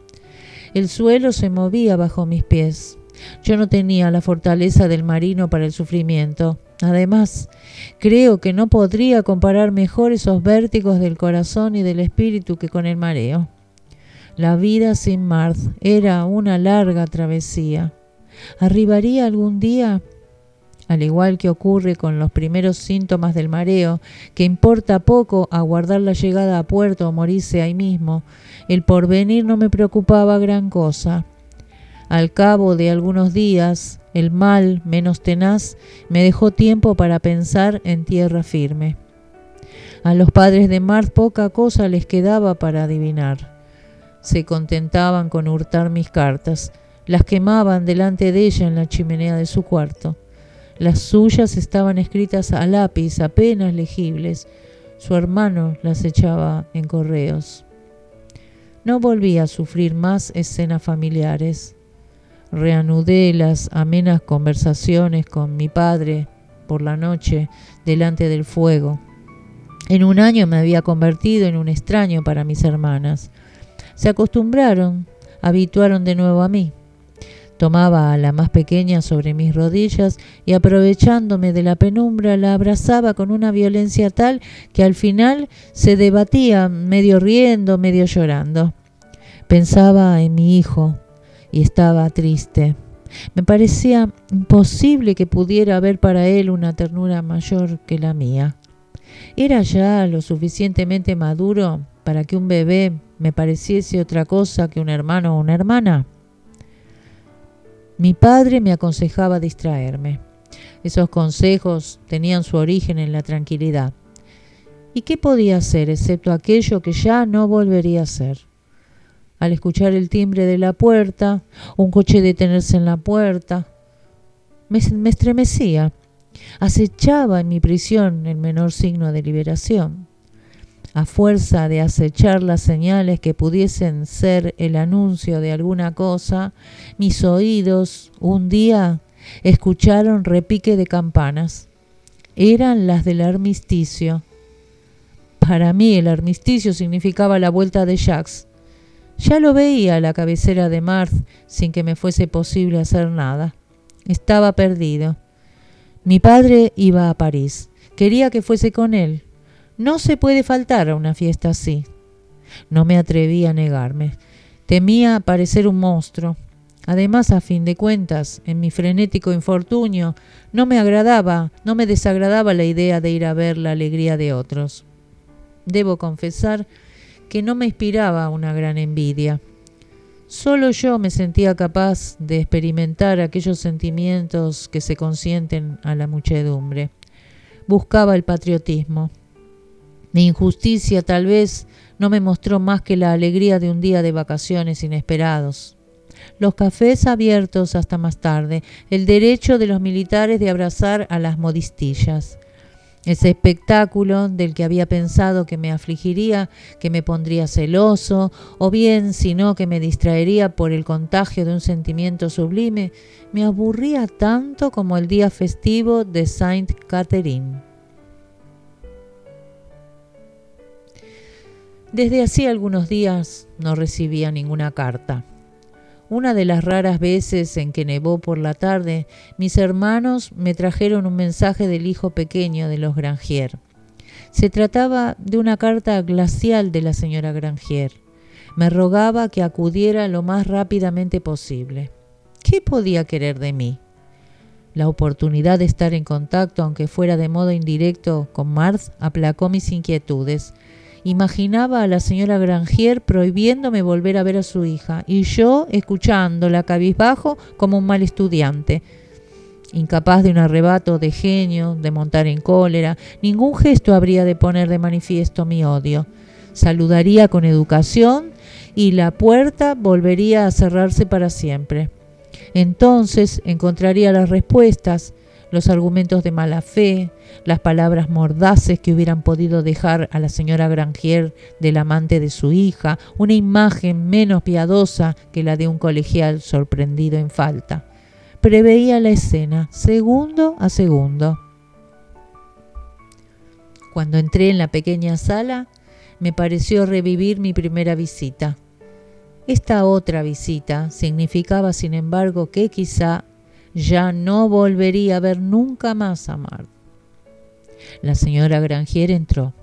El suelo se movía bajo mis pies. Yo no tenía la fortaleza del marino para el sufrimiento. Además, creo que no podría comparar mejor esos vértigos del corazón y del espíritu que con el mareo. La vida sin Marth era una larga travesía. ¿Arribaría algún día? Al igual que ocurre con los primeros síntomas del mareo, que importa poco aguardar la llegada a puerto o morirse ahí mismo, el porvenir no me preocupaba gran cosa. Al cabo de algunos días, el mal, menos tenaz, me dejó tiempo para pensar en tierra firme. A los padres de Marth poca cosa les quedaba para adivinar. Se contentaban con hurtar mis cartas, las quemaban delante de ella en la chimenea de su cuarto. Las suyas estaban escritas a lápiz, apenas legibles. Su hermano las echaba en correos. No volví a sufrir más escenas familiares. Reanudé las amenas conversaciones con mi padre por la noche delante del fuego. En un año me había convertido en un extraño para mis hermanas. Se acostumbraron, habituaron de nuevo a mí. Tomaba a la más pequeña sobre mis rodillas y, aprovechándome de la penumbra, la abrazaba con una violencia tal que al final se debatía, medio riendo, medio llorando. Pensaba en mi hijo y estaba triste. Me parecía imposible que pudiera haber para él una ternura mayor que la mía. Era ya lo suficientemente maduro para que un bebé me pareciese otra cosa que un hermano o una hermana. Mi padre me aconsejaba distraerme. Esos consejos tenían su origen en la tranquilidad. ¿Y qué podía hacer excepto aquello que ya no volvería a ser? Al escuchar el timbre de la puerta, un coche detenerse en la puerta, me estremecía. Acechaba en mi prisión el menor signo de liberación. A fuerza de acechar las señales que pudiesen ser el anuncio de alguna cosa, mis oídos un día escucharon repique de campanas. Eran las del armisticio. Para mí el armisticio significaba la vuelta de Jacques. Ya lo veía a la cabecera de Marthe sin que me fuese posible hacer nada. Estaba perdido. Mi padre iba a París. Quería que fuese con él. No se puede faltar a una fiesta así. No me atreví a negarme. Temía parecer un monstruo. Además, a fin de cuentas, en mi frenético infortunio, no me desagradaba la idea de ir a ver la alegría de otros. Debo confesar que no me inspiraba una gran envidia. Solo yo me sentía capaz de experimentar aquellos sentimientos que se consienten a la muchedumbre. Buscaba el patriotismo. Mi injusticia tal vez no me mostró más que la alegría de un día de vacaciones inesperados. Los cafés abiertos hasta más tarde, el derecho de los militares de abrazar a las modistillas. Ese espectáculo del que había pensado que me afligiría, que me pondría celoso, o bien, si no, que me distraería por el contagio de un sentimiento sublime, me aburría tanto como el día festivo de Saint Catherine. Desde hacía algunos días no recibía ninguna carta. Una de las raras veces en que nevó por la tarde, mis hermanos me trajeron un mensaje del hijo pequeño de los Grangier. Se trataba de una carta glacial de la señora Grangier. Me rogaba que acudiera lo más rápidamente posible. ¿Qué podía querer de mí? La oportunidad de estar en contacto, aunque fuera de modo indirecto, con Marthe aplacó mis inquietudes. Imaginaba a la señora Grangier prohibiéndome volver a ver a su hija y yo escuchándola cabizbajo como un mal estudiante. Incapaz de un arrebato de genio, de montar en cólera, ningún gesto habría de poner de manifiesto mi odio. Saludaría con educación y la puerta volvería a cerrarse para siempre. Entonces encontraría las respuestas, los argumentos de mala fe, las palabras mordaces que hubieran podido dejar a la señora Grangier del amante de su hija, una imagen menos piadosa que la de un colegial sorprendido en falta. Preveía la escena, segundo a segundo. Cuando entré en la pequeña sala, me pareció revivir mi primera visita. Esta otra visita significaba, sin embargo, que quizá ya no volvería a ver nunca más a Marthe. La señora Grangier entró.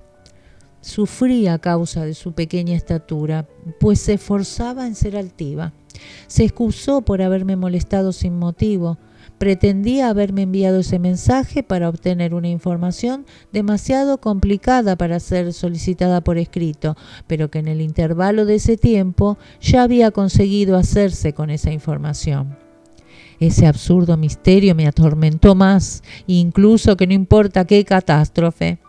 Sufría a causa de su pequeña estatura, pues se esforzaba en ser altiva. Se excusó por haberme molestado sin motivo. Pretendía haberme enviado ese mensaje para obtener una información demasiado complicada para ser solicitada por escrito, pero que en el intervalo de ese tiempo ya había conseguido hacerse con esa información. Ese absurdo misterio me atormentó más, incluso que no importa qué catástrofe.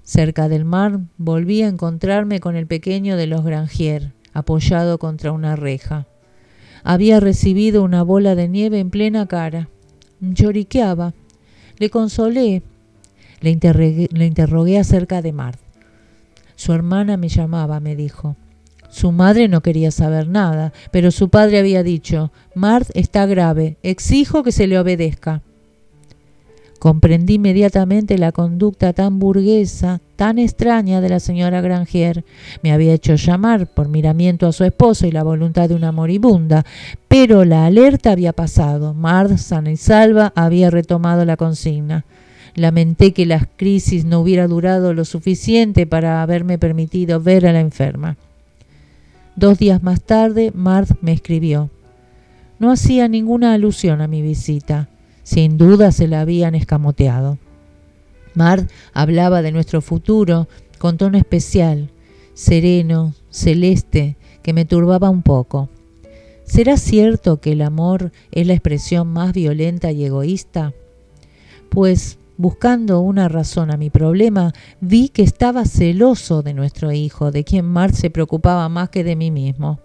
Cerca del mar volví a encontrarme con el pequeño de los Grangier, apoyado contra una reja. Había recibido una bola de nieve en plena cara. Lloriqueaba. Le consolé. Le interrogué acerca de Marthe. Su hermana me llamaba, me dijo. Su madre no quería saber nada, pero su padre había dicho: Marthe está grave, exijo que se le obedezca. Comprendí inmediatamente la conducta tan burguesa, tan extraña de la señora Grangier. Me había hecho llamar por miramiento a su esposo y la voluntad de una moribunda, pero la alerta había pasado. Marthe, sana y salva, había retomado la consigna. Lamenté que la crisis no hubiera durado lo suficiente para haberme permitido ver a la enferma. 2 días más tarde, Marthe me escribió. No hacía ninguna alusión a mi visita. Sin duda se la habían escamoteado. Marthe hablaba de nuestro futuro con tono especial, sereno, celeste, que me turbaba un poco. ¿Será cierto que el amor es la expresión más violenta y egoísta? Pues, buscando una razón a mi problema, vi que estaba celoso de nuestro hijo, de quien Marthe se preocupaba más que de mí mismo.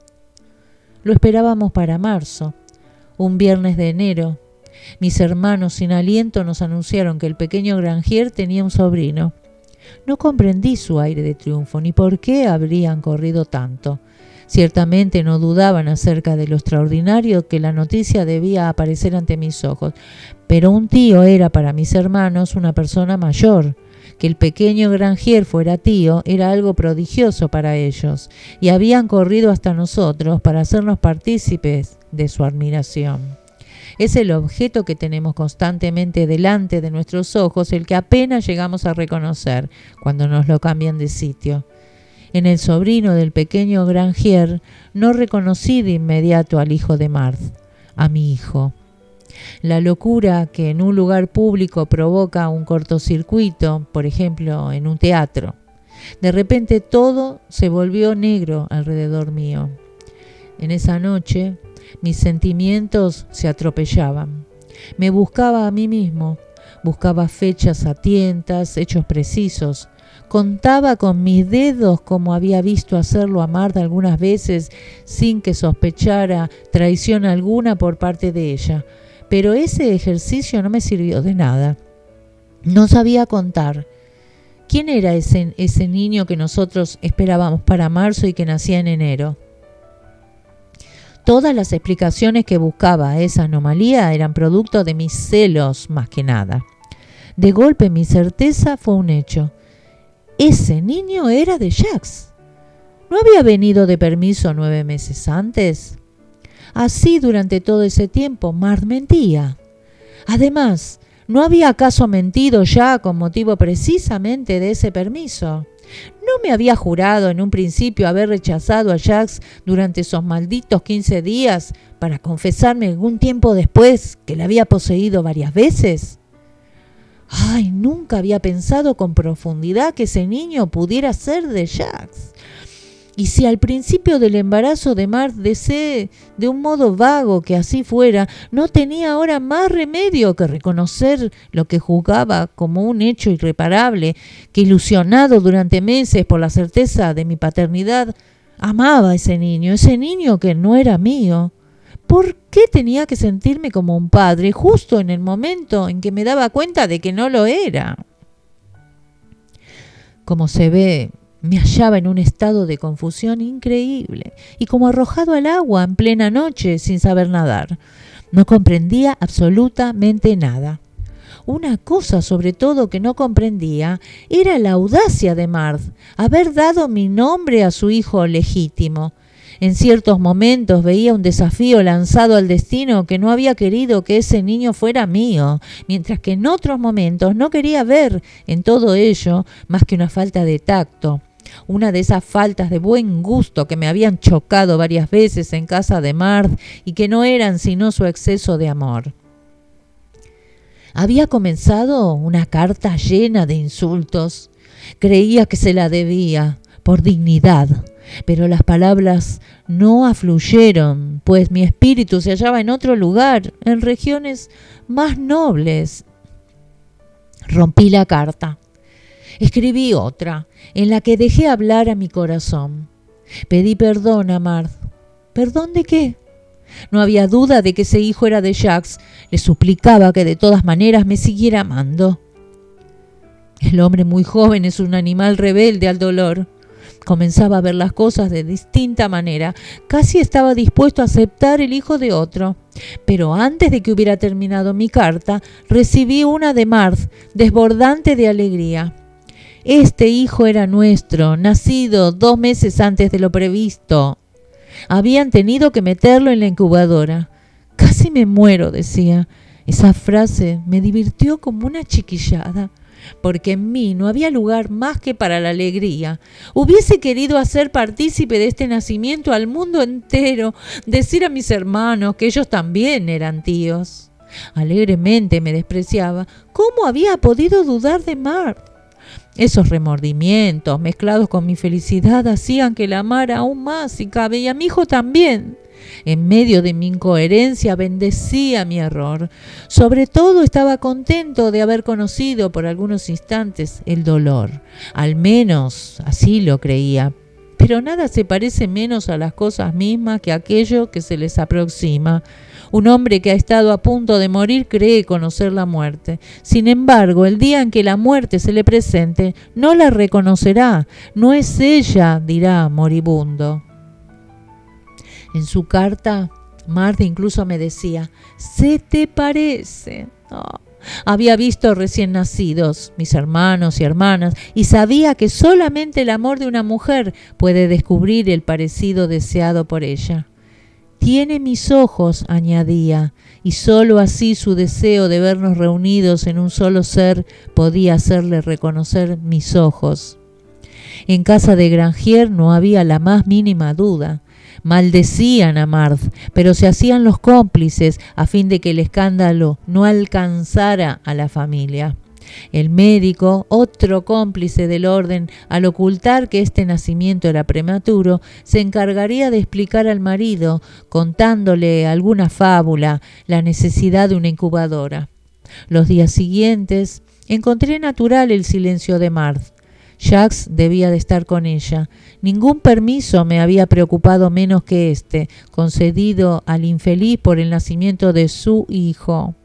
Lo esperábamos para marzo, un viernes de enero. Mis hermanos sin aliento nos anunciaron que el pequeño Grangier tenía un sobrino. No comprendí su aire de triunfo, ni por qué habrían corrido tanto. Ciertamente no dudaban acerca de lo extraordinario que la noticia debía aparecer ante mis ojos, pero un tío era para mis hermanos una persona mayor. Que el pequeño Grangier fuera tío era algo prodigioso para ellos, y habían corrido hasta nosotros para hacernos partícipes de su admiración. Es el objeto que tenemos constantemente delante de nuestros ojos, el que apenas llegamos a reconocer cuando nos lo cambian de sitio. En el sobrino del pequeño Grangier no reconocí de inmediato al hijo de Marthe, a mi hijo. La locura que en un lugar público provoca un cortocircuito, por ejemplo, en un teatro. De repente todo se volvió negro alrededor mío. En esa noche mis sentimientos se atropellaban. Me buscaba a mí mismo, buscaba fechas a tientas, hechos precisos. Contaba con mis dedos como había visto hacerlo a Marthe algunas veces sin que sospechara traición alguna por parte de ella. Pero ese ejercicio no me sirvió de nada. No sabía contar. ¿Quién era ese niño que nosotros esperábamos para marzo y que nacía en enero? Todas las explicaciones que buscaba a esa anomalía eran producto de mis celos más que nada. De golpe mi certeza fue un hecho. Ese niño era de Jacques. ¿No había venido de permiso 9 meses antes? Así durante todo ese tiempo Marthe mentía. Además, ¿no había acaso mentido ya con motivo precisamente de ese permiso? ¿No me había jurado en un principio haber rechazado a Jacques durante esos malditos 15 días para confesarme algún tiempo después que la había poseído varias veces? Ay, nunca había pensado con profundidad que ese niño pudiera ser de Jacques. Y si al principio del embarazo de Marthe deseé de un modo vago que así fuera, no tenía ahora más remedio que reconocer lo que juzgaba como un hecho irreparable, que ilusionado durante meses por la certeza de mi paternidad, amaba a ese niño que no era mío. ¿Por qué tenía que sentirme como un padre justo en el momento en que me daba cuenta de que no lo era? Como se ve, me hallaba en un estado de confusión increíble y como arrojado al agua en plena noche sin saber nadar. No comprendía absolutamente nada. Una cosa sobre todo que no comprendía era la audacia de Marthe, haber dado mi nombre a su hijo legítimo. En ciertos momentos veía un desafío lanzado al destino que no había querido que ese niño fuera mío, mientras que en otros momentos no quería ver en todo ello más que una falta de tacto. Una de esas faltas de buen gusto que me habían chocado varias veces en casa de Marthe y que no eran sino su exceso de amor. Había comenzado una carta llena de insultos. Creía que se la debía, por dignidad, pero las palabras no afluyeron, pues mi espíritu se hallaba en otro lugar, en regiones más nobles. Rompí la carta. Escribí otra, en la que dejé hablar a mi corazón. Pedí perdón a Marthe. ¿Perdón de qué? No había duda de que ese hijo era de Jacques. Le suplicaba que de todas maneras me siguiera amando. El hombre muy joven es un animal rebelde al dolor. Comenzaba a ver las cosas de distinta manera. Casi estaba dispuesto a aceptar el hijo de otro. Pero antes de que hubiera terminado mi carta, recibí una de Marth, desbordante de alegría. Este hijo era nuestro, nacido 2 meses antes de lo previsto. Habían tenido que meterlo en la incubadora. Casi me muero, decía. Esa frase me divirtió como una chiquillada, porque en mí no había lugar más que para la alegría. Hubiese querido hacer partícipe de este nacimiento al mundo entero, decir a mis hermanos que ellos también eran tíos. Alegremente me despreciaba. ¿Cómo había podido dudar de Marth? Esos remordimientos, mezclados con mi felicidad, hacían que la amara aún más, si cabe, y a mi hijo también. En medio de mi incoherencia bendecía mi error. Sobre todo estaba contento de haber conocido por algunos instantes el dolor. Al menos así lo creía. Pero nada se parece menos a las cosas mismas que aquello que se les aproxima. Un hombre que ha estado a punto de morir cree conocer la muerte. Sin embargo, el día en que la muerte se le presente, no la reconocerá. No es ella, dirá moribundo. En su carta, Marth incluso me decía: «¿Se te parece?». Oh. Había visto recién nacidos, mis hermanos y hermanas, y sabía que solamente el amor de una mujer puede descubrir el parecido deseado por ella. «Tiene mis ojos», añadía, y sólo así su deseo de vernos reunidos en un solo ser podía hacerle reconocer mis ojos. En casa de Grangier no había la más mínima duda. Maldecían a Marth, pero se hacían los cómplices a fin de que el escándalo no alcanzara a la familia. El médico, otro cómplice del orden, al ocultar que este nacimiento era prematuro, se encargaría de explicar al marido, contándole alguna fábula, la necesidad de una incubadora. Los días siguientes encontré natural el silencio de Marth. Jacques debía de estar con ella. Ningún permiso me había preocupado menos que este, concedido al infeliz por el nacimiento de su hijo.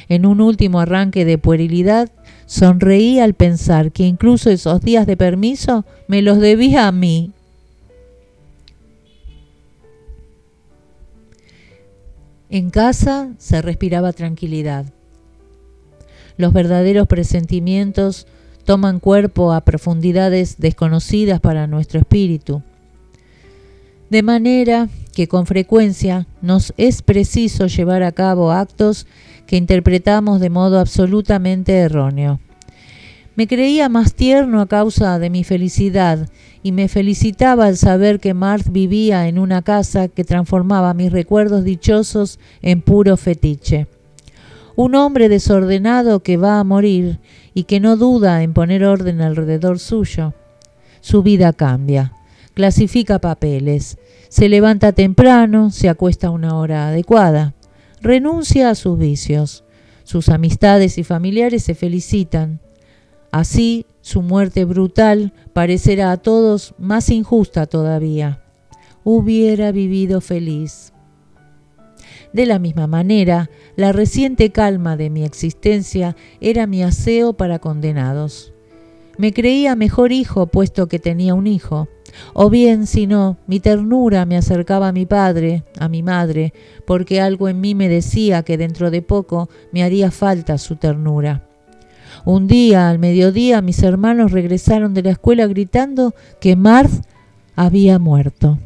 En un último arranque de puerilidad, sonreí al pensar que incluso esos días de permiso me los debía a mí. En casa se respiraba tranquilidad. Los verdaderos presentimientos toman cuerpo a profundidades desconocidas para nuestro espíritu. De manera que con frecuencia nos es preciso llevar a cabo actos que interpretamos de modo absolutamente erróneo. Me creía más tierno a causa de mi felicidad y me felicitaba al saber que Marth vivía en una casa que transformaba mis recuerdos dichosos en puro fetiche. Un hombre desordenado que va a morir y que no duda en poner orden alrededor suyo. Su vida cambia, clasifica papeles, se levanta temprano, se acuesta a una hora adecuada, renuncia a sus vicios. Sus amistades y familiares se felicitan. Así, su muerte brutal parecerá a todos más injusta todavía. Hubiera vivido feliz. De la misma manera, la reciente calma de mi existencia era mi aseo para condenados. Me creía mejor hijo puesto que tenía un hijo, o bien, si no, mi ternura me acercaba a mi padre, a mi madre, porque algo en mí me decía que dentro de poco me haría falta su ternura. Un día, al mediodía, mis hermanos regresaron de la escuela gritando que Marth había muerto.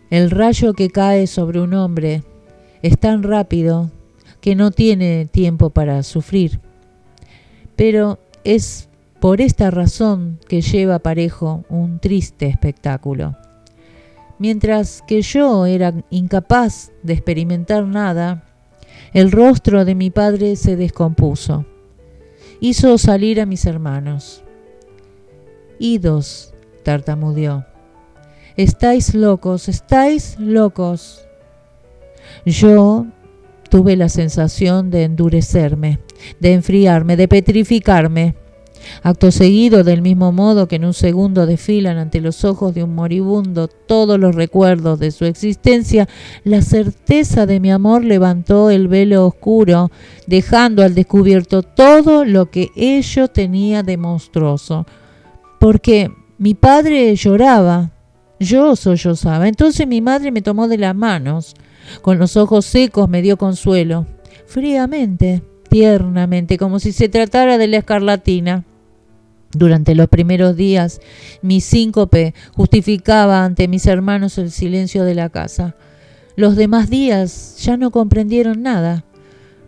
El rayo que cae sobre un hombre es tan rápido que no tiene tiempo para sufrir. Pero es por esta razón que lleva parejo un triste espectáculo. Mientras que yo era incapaz de experimentar nada, el rostro de mi padre se descompuso. Hizo salir a mis hermanos. «Idos», tartamudeó. «Estáis locos, estáis locos». Yo tuve la sensación de endurecerme, de enfriarme, de petrificarme. Acto seguido, del mismo modo que en un segundo desfilan ante los ojos de un moribundo todos los recuerdos de su existencia, la certeza de mi amor levantó el velo oscuro, dejando al descubierto todo lo que ello tenía de monstruoso. Porque mi padre lloraba, yo sollozaba. Entonces mi madre me tomó de las manos, con los ojos secos me dio consuelo, fríamente, tiernamente, como si se tratara de la escarlatina. Durante los primeros días, mi síncope justificaba ante mis hermanos el silencio de la casa. Los demás días ya no comprendieron nada.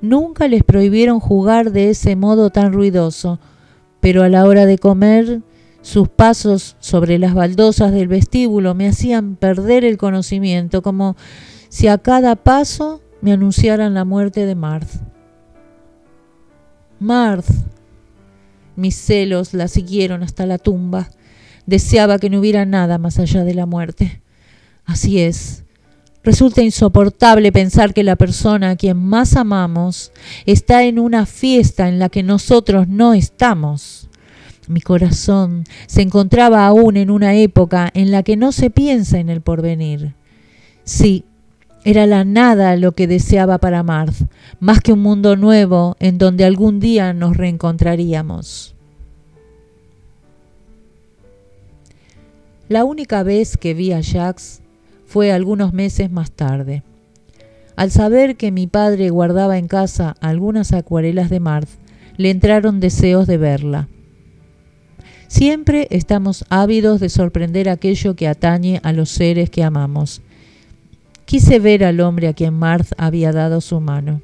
Nunca les prohibieron jugar de ese modo tan ruidoso, pero a la hora de comer, sus pasos sobre las baldosas del vestíbulo me hacían perder el conocimiento, como si a cada paso me anunciaran la muerte de Marth. Marth. Mis celos la siguieron hasta la tumba. Deseaba que no hubiera nada más allá de la muerte. Así es. Resulta insoportable pensar que la persona a quien más amamos está en una fiesta en la que nosotros no estamos. Mi corazón se encontraba aún en una época en la que no se piensa en el porvenir. Sí, era la nada lo que deseaba para Marth, más que un mundo nuevo en donde algún día nos reencontraríamos. La única vez que vi a Jacques fue algunos meses más tarde. Al saber que mi padre guardaba en casa algunas acuarelas de Marth, le entraron deseos de verla. Siempre estamos ávidos de sorprender aquello que atañe a los seres que amamos. Quise ver al hombre a quien Marth había dado su mano.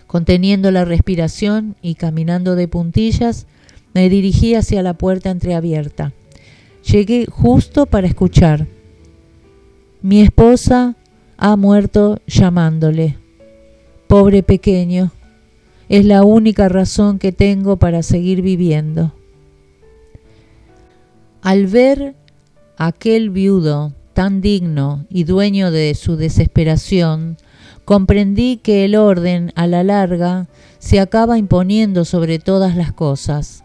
Conteniendo la respiración y caminando de puntillas, me dirigí hacia la puerta entreabierta. Llegué justo para escuchar. Mi esposa ha muerto llamándole. Pobre pequeño, es la única razón que tengo para seguir viviendo. Al ver a aquel viudo tan digno y dueño de su desesperación, comprendí que el orden, a la larga, se acaba imponiendo sobre todas las cosas.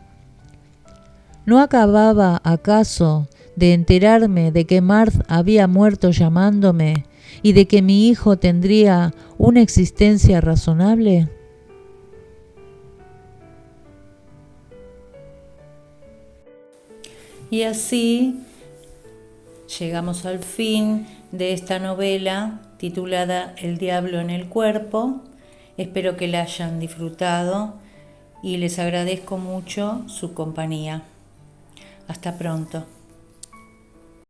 ¿No acababa acaso de enterarme de que Marth había muerto llamándome y de que mi hijo tendría una existencia razonable? Y así llegamos al fin de esta novela titulada El diablo en el cuerpo. Espero que la hayan disfrutado y les agradezco mucho su compañía. Hasta pronto.